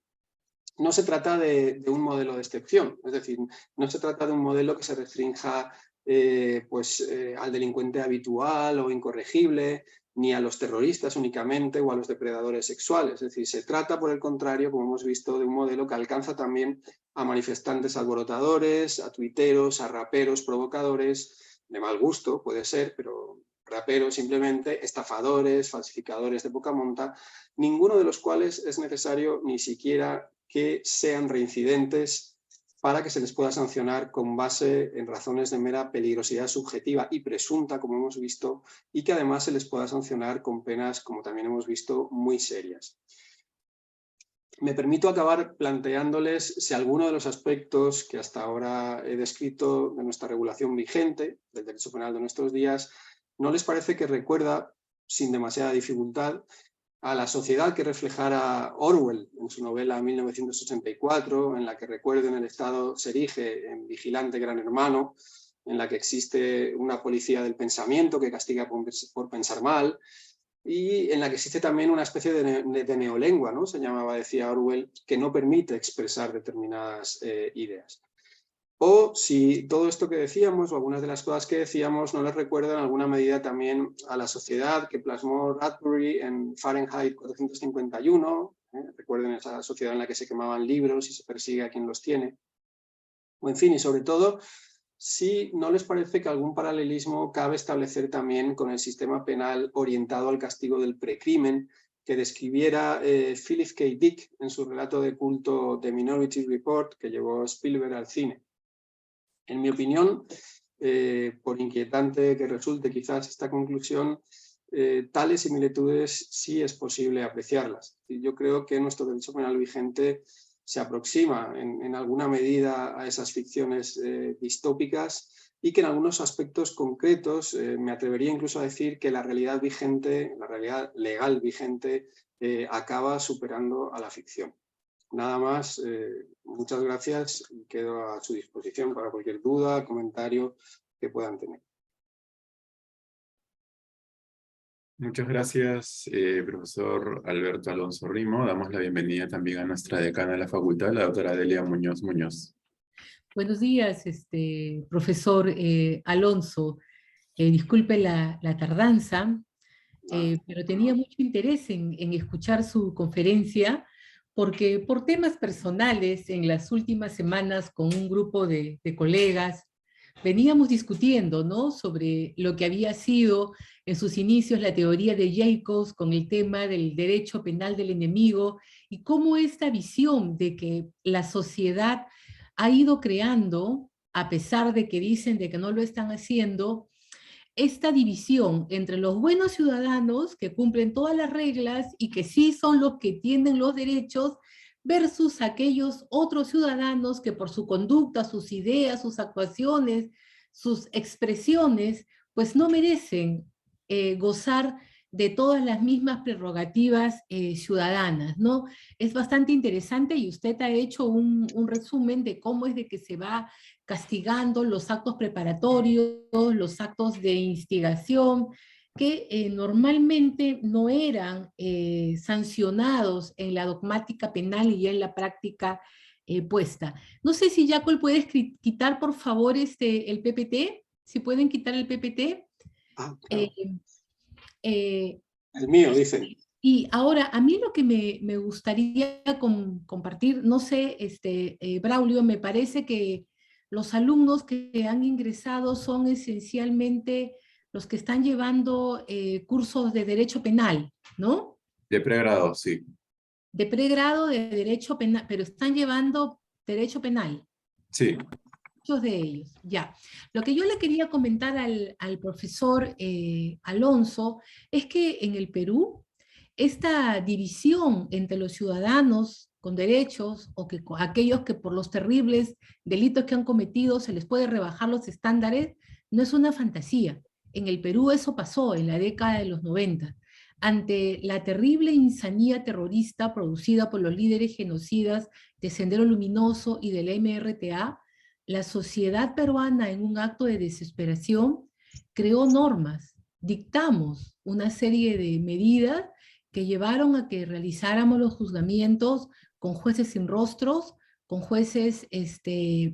no se trata de un modelo de excepción, es decir, no se trata de un modelo que se restrinja al delincuente habitual o incorregible, ni a los terroristas únicamente o a los depredadores sexuales. Es decir, se trata, por el contrario, como hemos visto, de un modelo que alcanza también a manifestantes alborotadores, a tuiteros, a raperos, provocadores, de mal gusto, puede ser, pero raperos simplemente, estafadores, falsificadores de poca monta, ninguno de los cuales es necesario ni siquiera que sean reincidentes para que se les pueda sancionar con base en razones de mera peligrosidad subjetiva y presunta, como hemos visto, y que además se les pueda sancionar con penas, como también hemos visto, muy serias. Me permito acabar planteándoles si alguno de los aspectos que hasta ahora he descrito de nuestra regulación vigente, del derecho penal de nuestros días, no les parece que recuerda sin demasiada dificultad a la sociedad que reflejara Orwell en su novela 1984, en la que, recuerden, el Estado se erige en vigilante gran hermano, en la que existe una policía del pensamiento que castiga por pensar mal, y en la que existe también una especie de neolengua, ¿no? Se llamaba, decía Orwell, que no permite expresar determinadas ideas. O si todo esto que decíamos, o algunas de las cosas que decíamos, no les recuerdan en alguna medida también a la sociedad que plasmó Bradbury en Fahrenheit 451, recuerden esa sociedad en la que se quemaban libros y se persigue a quien los tiene. O en fin, y sobre todo, si no les parece que algún paralelismo cabe establecer también con el sistema penal orientado al castigo del precrimen, que describiera Philip K. Dick en su relato de culto The Minority Report, que llevó Spielberg al cine. En mi opinión, por inquietante que resulte quizás esta conclusión, tales similitudes sí es posible apreciarlas. Yo creo que nuestro derecho penal vigente se aproxima en alguna medida a esas ficciones distópicas y que en algunos aspectos concretos me atrevería incluso a decir que la realidad vigente, la realidad legal vigente, acaba superando a la ficción. Nada más, muchas gracias y quedo a su disposición para cualquier duda, comentario que puedan tener. Muchas gracias, profesor Alberto Alonso Rimo. Damos la bienvenida también a nuestra decana de la facultad, la doctora Delia Muñoz Muñoz. Buenos días, profesor Alonso. Disculpe la tardanza, pero tenía mucho interés en escuchar su conferencia, porque por temas personales, en las últimas semanas con un grupo de colegas, veníamos discutiendo, ¿no?, sobre lo que había sido en sus inicios la teoría de Jacobs con el tema del derecho penal del enemigo, y cómo esta visión de que la sociedad ha ido creando, a pesar de que dicen de que no lo están haciendo, esta división entre los buenos ciudadanos que cumplen todas las reglas y que sí son los que tienen los derechos, versus aquellos otros ciudadanos que por su conducta, sus ideas, sus actuaciones, sus expresiones, pues no merecen gozar de todas las mismas prerrogativas ciudadanas, ¿no? Es bastante interesante y usted ha hecho un resumen de cómo es de que se va castigando los actos preparatorios, los actos de instigación, que normalmente no eran sancionados en la dogmática penal y en la práctica puesta. No sé si Jacob puedes quitar por favor el PPT, si pueden quitar el PPT. Ah, claro. El mío, dicen. Y ahora, a mí lo que me gustaría compartir, no sé, Braulio, me parece que los alumnos que han ingresado son esencialmente los que están llevando cursos de Derecho Penal, ¿no? De pregrado, sí. De pregrado de Derecho Penal, pero están llevando Derecho Penal. Sí. Muchos de ellos, ya. Lo que yo le quería comentar al profesor Alonso es que en el Perú, esta división entre los ciudadanos con derechos o que aquellos que por los terribles delitos que han cometido se les puede rebajar los estándares, no es una fantasía. En el Perú eso pasó en la década de los 90. Ante la terrible insanía terrorista producida por los líderes genocidas de Sendero Luminoso y del MRTA, la sociedad peruana, en un acto de desesperación, creó normas, dictamos una serie de medidas que llevaron a que realizáramos los juzgamientos con jueces sin rostros, con jueces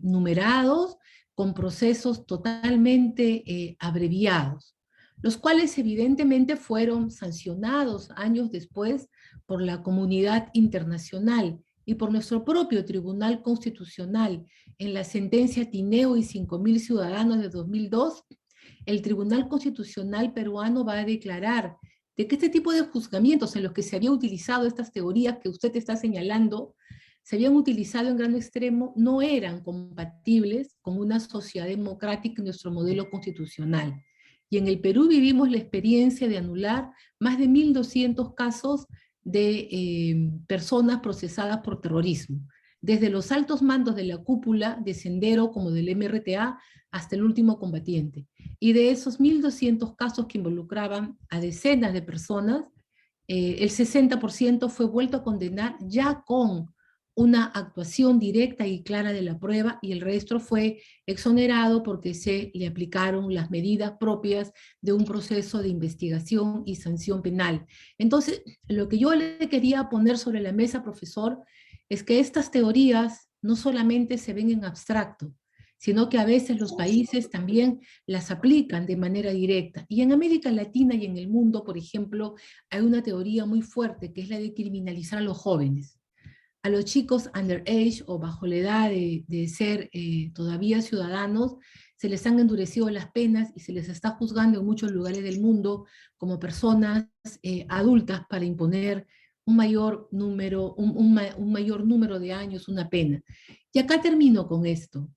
numerados, con procesos totalmente abreviados, los cuales evidentemente fueron sancionados años después por la comunidad internacional y por nuestro propio Tribunal Constitucional. En la sentencia Tineo y 5.000 ciudadanos de 2002, el Tribunal Constitucional peruano va a declarar de que este tipo de juzgamientos en los que se había utilizado estas teorías que usted está señalando, se habían utilizado en gran extremo, no eran compatibles con una sociedad democrática y nuestro modelo constitucional. Y en el Perú vivimos la experiencia de anular más de 1.200 casos de personas procesadas por terrorismo, desde los altos mandos de la cúpula de Sendero como del MRTA hasta el último combatiente. Y de esos 1.200 casos que involucraban a decenas de personas, el 60% fue vuelto a condenar ya con una actuación directa y clara de la prueba, y el resto fue exonerado porque se le aplicaron las medidas propias de un proceso de investigación y sanción penal. Entonces, lo que yo le quería poner sobre la mesa, profesor, es que estas teorías no solamente se ven en abstracto, sino que a veces los países también las aplican de manera directa. Y en América Latina y en el mundo, por ejemplo, hay una teoría muy fuerte que es la de criminalizar a los jóvenes. A los chicos underage o bajo la edad de ser todavía ciudadanos, se les han endurecido las penas y se les está juzgando en muchos lugares del mundo como personas adultas para imponer un mayor número de años, una pena. Y acá termino con esto.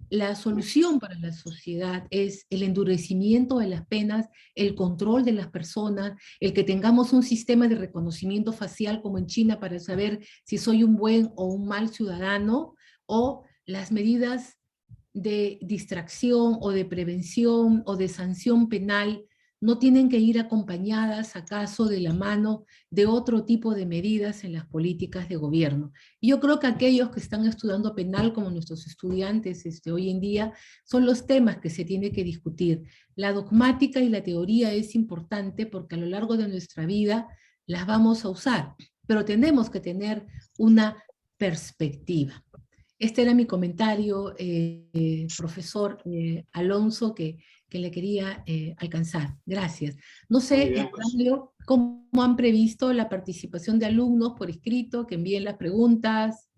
La solución para la sociedad es el endurecimiento de las penas, el control de las personas, el que tengamos un sistema de reconocimiento facial como en China para saber si soy un buen o un mal ciudadano, o las medidas de distracción o de prevención o de sanción penal no tienen que ir acompañadas acaso de la mano de otro tipo de medidas en las políticas de gobierno. Y yo creo que aquellos que están estudiando penal, como nuestros estudiantes hoy en día, son los temas que se tiene que discutir. La dogmática y la teoría es importante porque a lo largo de nuestra vida las vamos a usar, pero tenemos que tener una perspectiva. Este era mi comentario, profesor Alonso, que le quería alcanzar. Gracias. No sé, Bien, pues. Claudio, ¿cómo han previsto la participación de alumnos por escrito, que envíen las preguntas?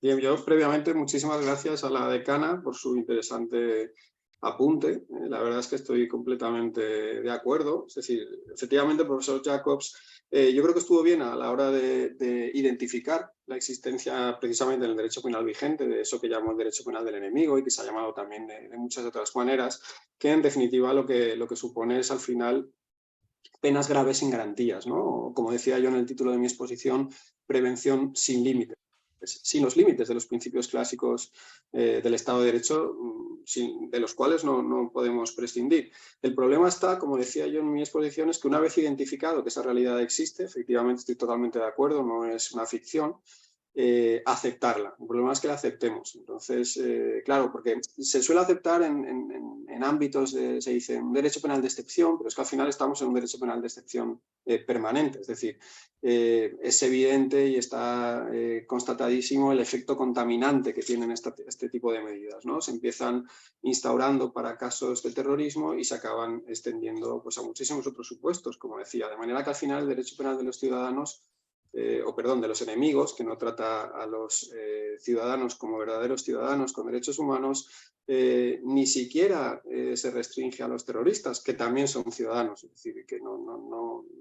Bien, yo previamente muchísimas gracias a la decana por su interesante apunte. La verdad es que estoy completamente de acuerdo. Es decir, efectivamente, profesor Jacobs, yo creo que estuvo bien a la hora de identificar la existencia precisamente del derecho penal vigente, de eso que llamamos el derecho penal del enemigo y que se ha llamado también de muchas otras maneras, que en definitiva lo que supone es al final penas graves sin garantías, ¿no? Como decía yo en el título de mi exposición, prevención sin límites, sin los límites de los principios clásicos del Estado de Derecho, de los cuales no podemos prescindir. El problema está, como decía yo en mi exposición, es que una vez identificado que esa realidad existe, efectivamente estoy totalmente de acuerdo, no es una ficción, aceptarla. El problema es que la aceptemos. Entonces, claro, porque se suele aceptar en ámbitos se dice un derecho penal de excepción, pero es que al final estamos en un derecho penal de excepción permanente. Es decir, es evidente y está constatadísimo el efecto contaminante que tienen este tipo de medidas, ¿no? Se empiezan instaurando para casos de terrorismo y se acaban extendiendo pues, a muchísimos otros supuestos, como decía, de manera que al final el derecho penal de los ciudadanos de los enemigos, que no trata a los ciudadanos como verdaderos ciudadanos con derechos humanos, ni siquiera se restringe a los terroristas, que también son ciudadanos. Es decir, que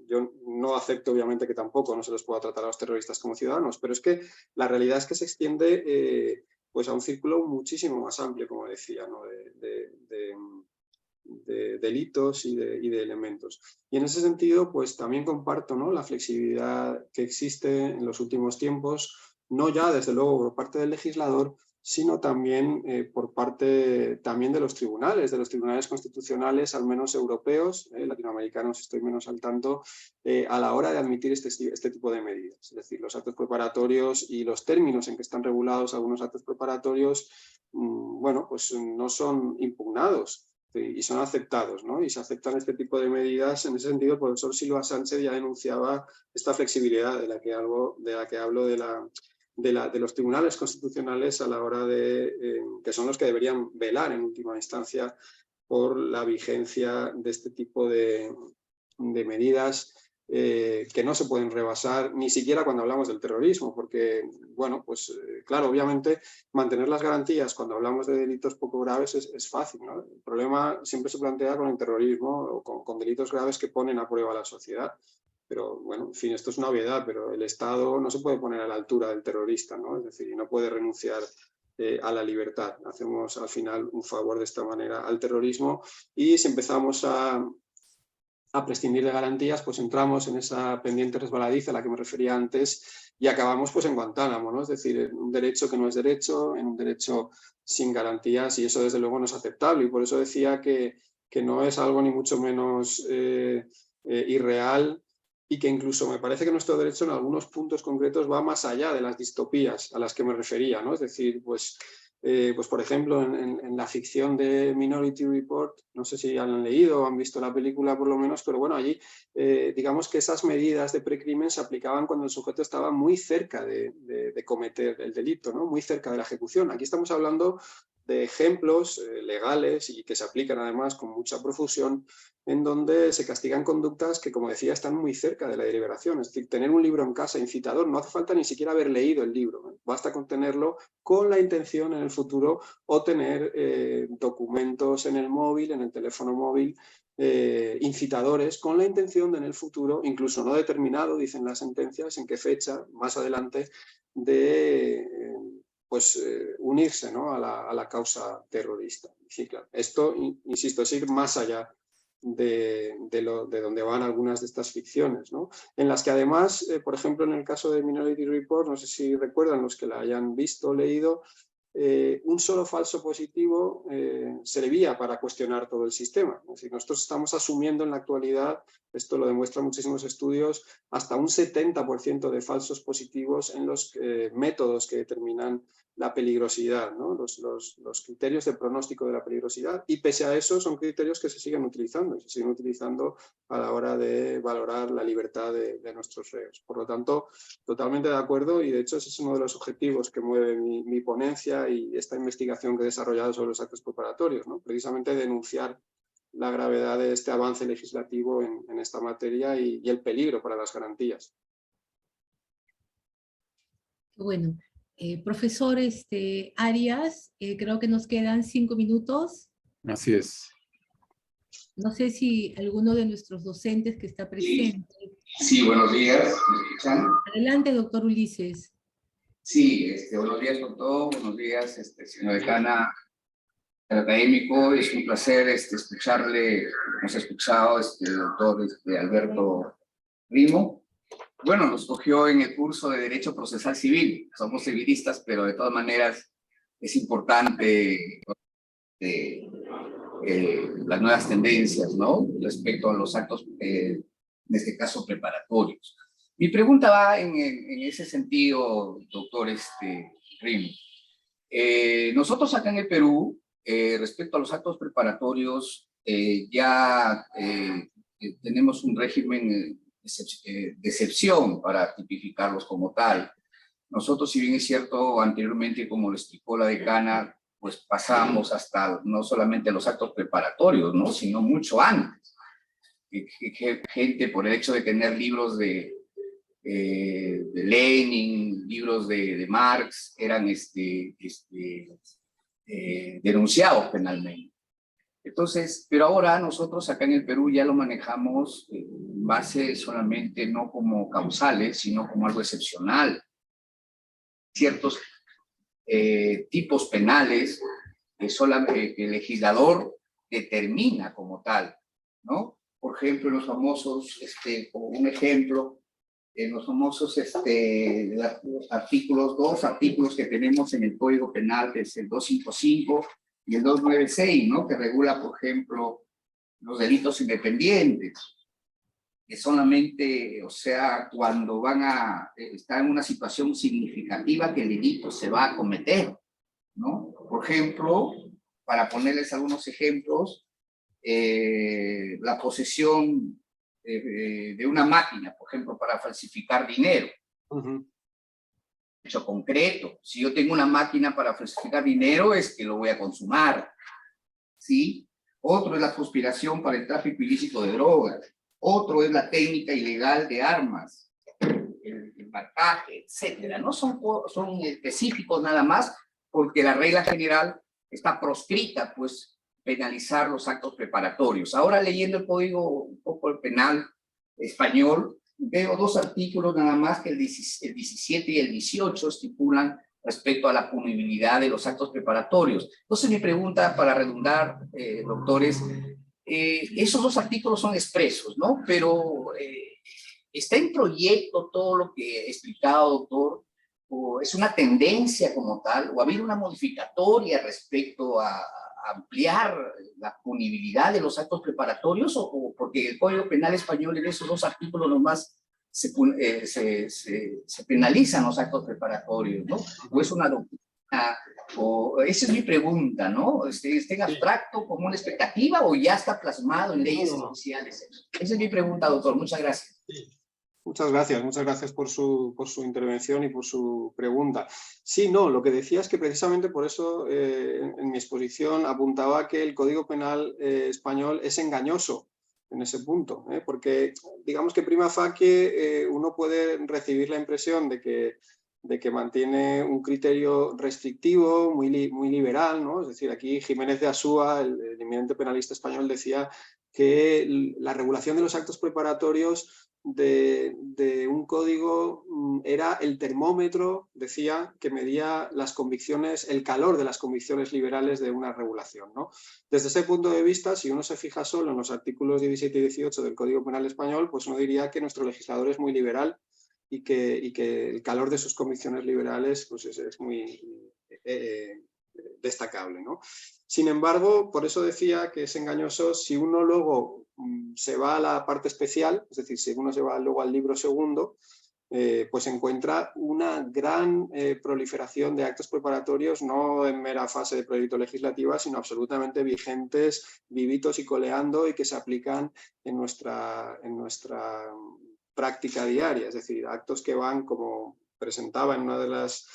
yo no acepto obviamente que tampoco no se los pueda tratar a los terroristas como ciudadanos, pero es que la realidad es que se extiende pues a un círculo muchísimo más amplio, como decía, ¿no? de delitos y de elementos. Y en ese sentido, pues también comparto, ¿no?, la flexibilidad que existe en los últimos tiempos, no ya desde luego por parte del legislador, sino también por parte también de los tribunales constitucionales, al menos europeos, latinoamericanos estoy menos al tanto, a la hora de admitir este tipo de medidas. Es decir, los actos preparatorios y los términos en que están regulados algunos actos preparatorios, bueno, pues no son impugnados y son aceptados, ¿no? Y se aceptan este tipo de medidas. En ese sentido, el profesor Silva Sánchez ya denunciaba esta flexibilidad de la que hablo de los tribunales constitucionales a la hora que son los que deberían velar en última instancia por la vigencia de este tipo de medidas que no se pueden rebasar ni siquiera cuando hablamos del terrorismo, porque, bueno, pues claro, obviamente mantener las garantías cuando hablamos de delitos poco graves es fácil, ¿no? El problema siempre se plantea con el terrorismo o con delitos graves que ponen a prueba a la sociedad. Pero bueno, en fin, esto es una obviedad, pero el Estado no se puede poner a la altura del terrorista, ¿no? Es decir, y no puede renunciar a la libertad. Hacemos al final un favor de esta manera al terrorismo y si empezamos a a prescindir de garantías, pues entramos en esa pendiente resbaladiza a la que me refería antes y acabamos pues en Guantánamo, ¿no? Es decir, en un derecho que no es derecho, en un derecho sin garantías, y eso desde luego no es aceptable, y por eso decía que no es algo ni mucho menos irreal, y que incluso me parece que nuestro derecho en algunos puntos concretos va más allá de las distopías a las que me refería, ¿no? Es decir, pues por ejemplo, en la ficción de Minority Report, no sé si han leído o han visto la película por lo menos, pero bueno, allí digamos que esas medidas de precrimen se aplicaban cuando el sujeto estaba muy cerca de cometer el delito, ¿no? Muy cerca de la ejecución. Aquí estamos hablando de ejemplos legales y que se aplican además con mucha profusión, en donde se castigan conductas que, como decía, están muy cerca de la deliberación. Es decir, tener un libro en casa incitador, no hace falta ni siquiera haber leído el libro, basta con tenerlo con la intención en el futuro, o tener documentos en el móvil, en el teléfono móvil, incitadores con la intención de en el futuro, incluso no determinado, dicen las sentencias, en qué fecha, más adelante, de unirse, ¿no? a la causa terrorista. Sí, claro. Esto, insisto, es ir más allá de donde van algunas de estas ficciones, ¿no? En las que además, por ejemplo, en el caso de Minority Report, no sé si recuerdan los que la hayan visto o leído, un solo falso positivo servía para cuestionar todo el sistema. Es decir, nosotros estamos asumiendo en la actualidad, esto lo demuestran muchísimos estudios, hasta un 70% de falsos positivos en los métodos que determinan la peligrosidad, ¿no? Los criterios de pronóstico de la peligrosidad, y pese a eso son criterios que se siguen utilizando a la hora de valorar la libertad de nuestros reos. Por lo tanto, totalmente de acuerdo, y de hecho ese es uno de los objetivos que mueve mi ponencia y esta investigación que he desarrollado sobre los actos preparatorios, ¿no? Precisamente denunciar la gravedad de este avance legislativo en esta materia y el peligro para las garantías. Bueno, profesor Arias, creo que nos quedan 5 minutos. Así es. No sé si alguno de nuestros docentes que está presente. Sí, buenos días. ¿Me escuchan? Adelante, doctor Ulises. Sí, buenos días con todos. Buenos días, señor decana, académico. Es un placer escucharle. Hemos escuchado el doctor Alberto Rimo. Bueno, nos cogió en el curso de Derecho Procesal Civil. Somos civilistas, pero de todas maneras es importante las nuevas tendencias, ¿no? Respecto a los actos, en este caso, preparatorios. Mi pregunta va en ese sentido, doctor Rimo. Nosotros acá en el Perú, respecto a los actos preparatorios, ya tenemos un régimen de excepción para tipificarlos como tal. Nosotros, si bien es cierto, anteriormente, como lo explicó la decana, pues pasamos hasta no solamente los actos preparatorios, ¿no? Sino mucho antes. Gente, por el hecho de tener libros de Lenin, libros de Marx, eran denunciados penalmente. Entonces, pero ahora nosotros acá en el Perú ya lo manejamos en base solamente no como causales, sino como algo excepcional. Ciertos tipos penales que el legislador determina como tal, ¿no? Por ejemplo, los famosos, como un ejemplo, en los famosos los artículos, dos artículos que tenemos en el Código Penal, que es el 255 y el 296, ¿no? Que regula, por ejemplo, los delitos independientes, que solamente, o sea, cuando van a estar en una situación significativa que el delito se va a cometer, ¿no? Por ejemplo, para ponerles algunos ejemplos, la posesión de una máquina, por ejemplo, para falsificar dinero. Hecho concreto, si yo tengo una máquina para falsificar dinero, es que lo voy a consumar, ¿sí? Otro es la conspiración para el tráfico ilícito de drogas. Otro es la técnica ilegal de armas, el marcaje, etcétera. No son específicos nada más, porque la regla general está proscrita, pues, penalizar los actos preparatorios. Ahora, leyendo el Código un poco penal español, veo dos artículos nada más, que el 17 y el 18 estipulan respecto a la punibilidad de los actos preparatorios. Entonces, mi pregunta, para redundar, doctores, esos dos artículos son expresos, ¿no? Pero está en proyecto todo lo que he explicado, doctor, o es una tendencia como tal, o ha habido una modificatoria respecto a ampliar la punibilidad de los actos preparatorios, o porque el Código Penal español en esos dos artículos nomás se penalizan los actos preparatorios, ¿no? O es una doctrina, o esa es mi pregunta, ¿no? ¿Está en abstracto como una expectativa o ya está plasmado en leyes especiales? Esa es mi pregunta, doctor. Muchas gracias. Muchas gracias por su intervención y por su pregunta. Sí, no, lo que decía es que precisamente por eso en mi exposición apuntaba que el Código Penal español es engañoso en ese punto, porque digamos que prima facie uno puede recibir la impresión de que mantiene un criterio restrictivo, muy liberal, ¿no? Es decir, aquí Jiménez de Asúa, el eminente penalista español, decía que la regulación de los actos preparatorios de un código era el termómetro, decía, que medía las convicciones, el calor de las convicciones liberales de una regulación, ¿no? Desde ese punto de vista, si uno se fija solo en los artículos 17 y 18 del Código Penal español, pues uno diría que nuestro legislador es muy liberal y que el calor de sus convicciones liberales pues es muy destacable, ¿no? Sin embargo, por eso decía que es engañoso si uno luego se va a la parte especial, es decir, si uno se va luego al libro segundo, pues encuentra una gran proliferación de actos preparatorios, no en mera fase de proyecto legislativa, sino absolutamente vigentes, vivitos y coleando, y que se aplican en nuestra práctica diaria, es decir, actos que van, como presentaba en una de las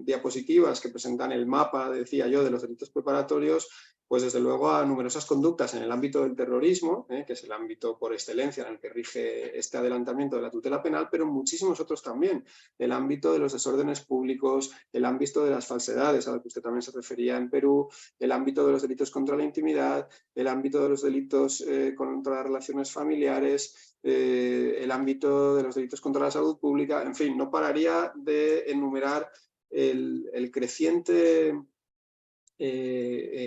diapositivas que presentan el mapa, decía yo, de los delitos preparatorios, pues desde luego a numerosas conductas en el ámbito del terrorismo, que es el ámbito por excelencia en el que rige este adelantamiento de la tutela penal, pero muchísimos otros también, el ámbito de los desórdenes públicos, el ámbito de las falsedades, a lo que usted también se refería en Perú, el ámbito de los delitos contra la intimidad, el ámbito de los delitos contra las relaciones familiares, el ámbito de los delitos contra la salud pública, en fin, no pararía de enumerar el creciente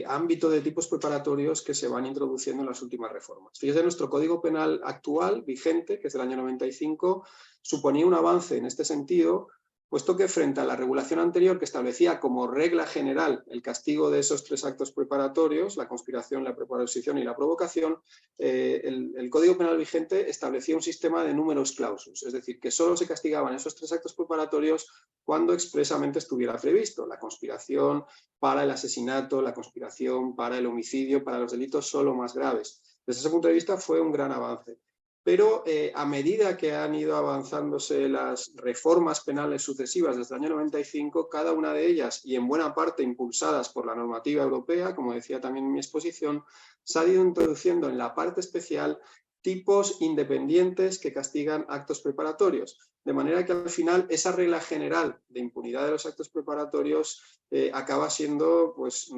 ámbito de tipos preparatorios que se van introduciendo en las últimas reformas. Fíjese, nuestro Código Penal actual, vigente, que es del año 95, suponía un avance en este sentido, puesto que frente a la regulación anterior que establecía como regla general el castigo de esos tres actos preparatorios, la conspiración, la preposición y la provocación, el Código Penal vigente establecía un sistema de numerus clausus, es decir, que solo se castigaban esos tres actos preparatorios cuando expresamente estuviera previsto: la conspiración para el asesinato, la conspiración para el homicidio, para los delitos solo más graves. Desde ese punto de vista fue un gran avance. Pero a medida que han ido avanzándose las reformas penales sucesivas desde el año 95, cada una de ellas, y en buena parte impulsadas por la normativa europea, como decía también en mi exposición, se ha ido introduciendo en la parte especial tipos independientes que castigan actos preparatorios. De manera que al final esa regla general de impunidad de los actos preparatorios acaba siendo pues,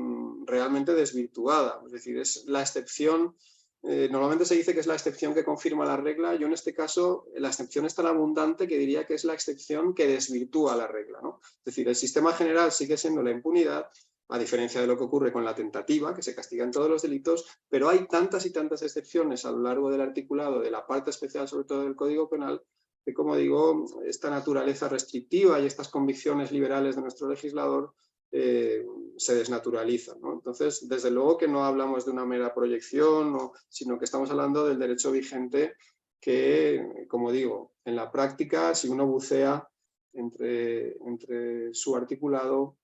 realmente desvirtuada. Es decir, es la excepción. Normalmente se dice que es la excepción que confirma la regla. Yo en este caso, la excepción es tan abundante que diría que es la excepción que desvirtúa la regla, ¿no? Es decir, el sistema general sigue siendo la impunidad, a diferencia de lo que ocurre con la tentativa, que se castigan todos los delitos, pero hay tantas y tantas excepciones a lo largo del articulado de la parte especial, sobre todo del Código Penal, que, como digo, esta naturaleza restrictiva y estas convicciones liberales de nuestro legislador se desnaturalizan, ¿no? Entonces, desde luego que no hablamos de una mera proyección, sino que estamos hablando del derecho vigente que, como digo, en la práctica, si uno bucea entre su articulado,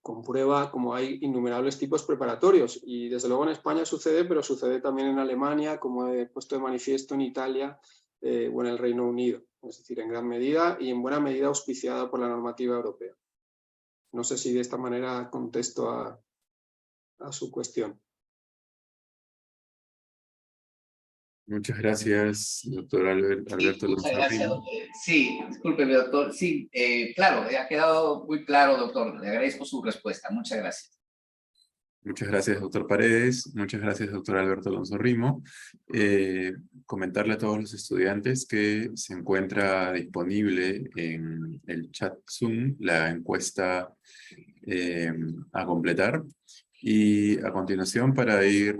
comprueba como hay innumerables tipos preparatorios. Y desde luego en España sucede, pero sucede también en Alemania, como he puesto de manifiesto, en Italia o en el Reino Unido. Es decir, en gran medida y en buena medida auspiciada por la normativa europea. No sé si de esta manera contesto a su cuestión. Muchas gracias, doctor Alberto Alonso Muchas gracias, Rimo. doctor. Sí, discúlpeme, doctor. Sí, claro, ha quedado muy claro, doctor. Le agradezco su respuesta. Muchas gracias. Muchas gracias, doctor Paredes. Muchas gracias, doctor Alberto Alonso Rimo. Comentarle a todos los estudiantes que se encuentra disponible en el chat Zoom la encuesta a completar. Y a continuación, para ir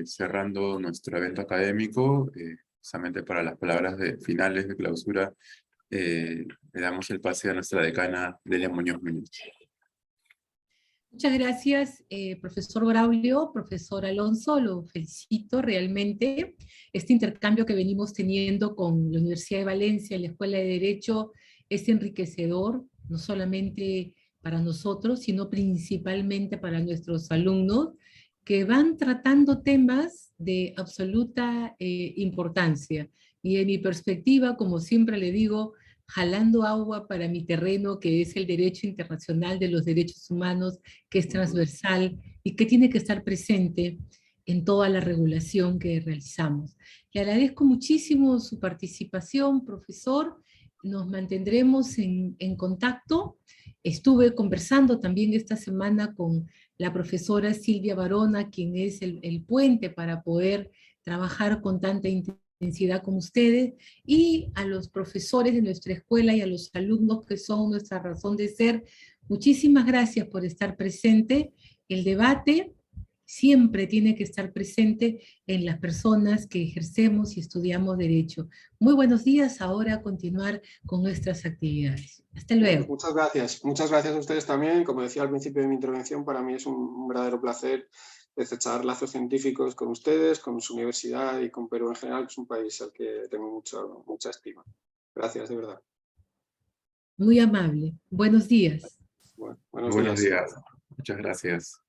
cerrando nuestro evento académico, justamente para las palabras finales de clausura, le damos el pase a nuestra decana, Delia Muñoz Muñoz. Muchas gracias, profesor Braulio, profesor Alonso, lo felicito realmente. Este intercambio que venimos teniendo con la Universidad de Valencia, la Escuela de Derecho, es enriquecedor, no solamente para nosotros, sino principalmente para nuestros alumnos, que van tratando temas de absoluta importancia. Y en mi perspectiva, como siempre le digo, jalando agua para mi terreno, que es el derecho internacional de los derechos humanos, que es transversal y que tiene que estar presente en toda la regulación que realizamos. Le agradezco muchísimo su participación, profesor. Nos mantendremos en contacto. Estuve conversando también esta semana con la profesora Silvia Barona, quien es el puente para poder trabajar con tanta intensidad con ustedes, y a los profesores de nuestra escuela y a los alumnos que son nuestra razón de ser. Muchísimas gracias por estar presente. El debate siempre tiene que estar presente en las personas que ejercemos y estudiamos Derecho. Muy buenos días, ahora a continuar con nuestras actividades. Hasta luego. Muchas gracias. Muchas gracias a ustedes también. Como decía al principio de mi intervención, para mí es un verdadero placer estrechar lazos científicos con ustedes, con su universidad y con Perú en general, que es un país al que tengo mucha estima. Gracias, de verdad. Muy amable. Buenos días. Bueno, Buenos días. Muchas gracias.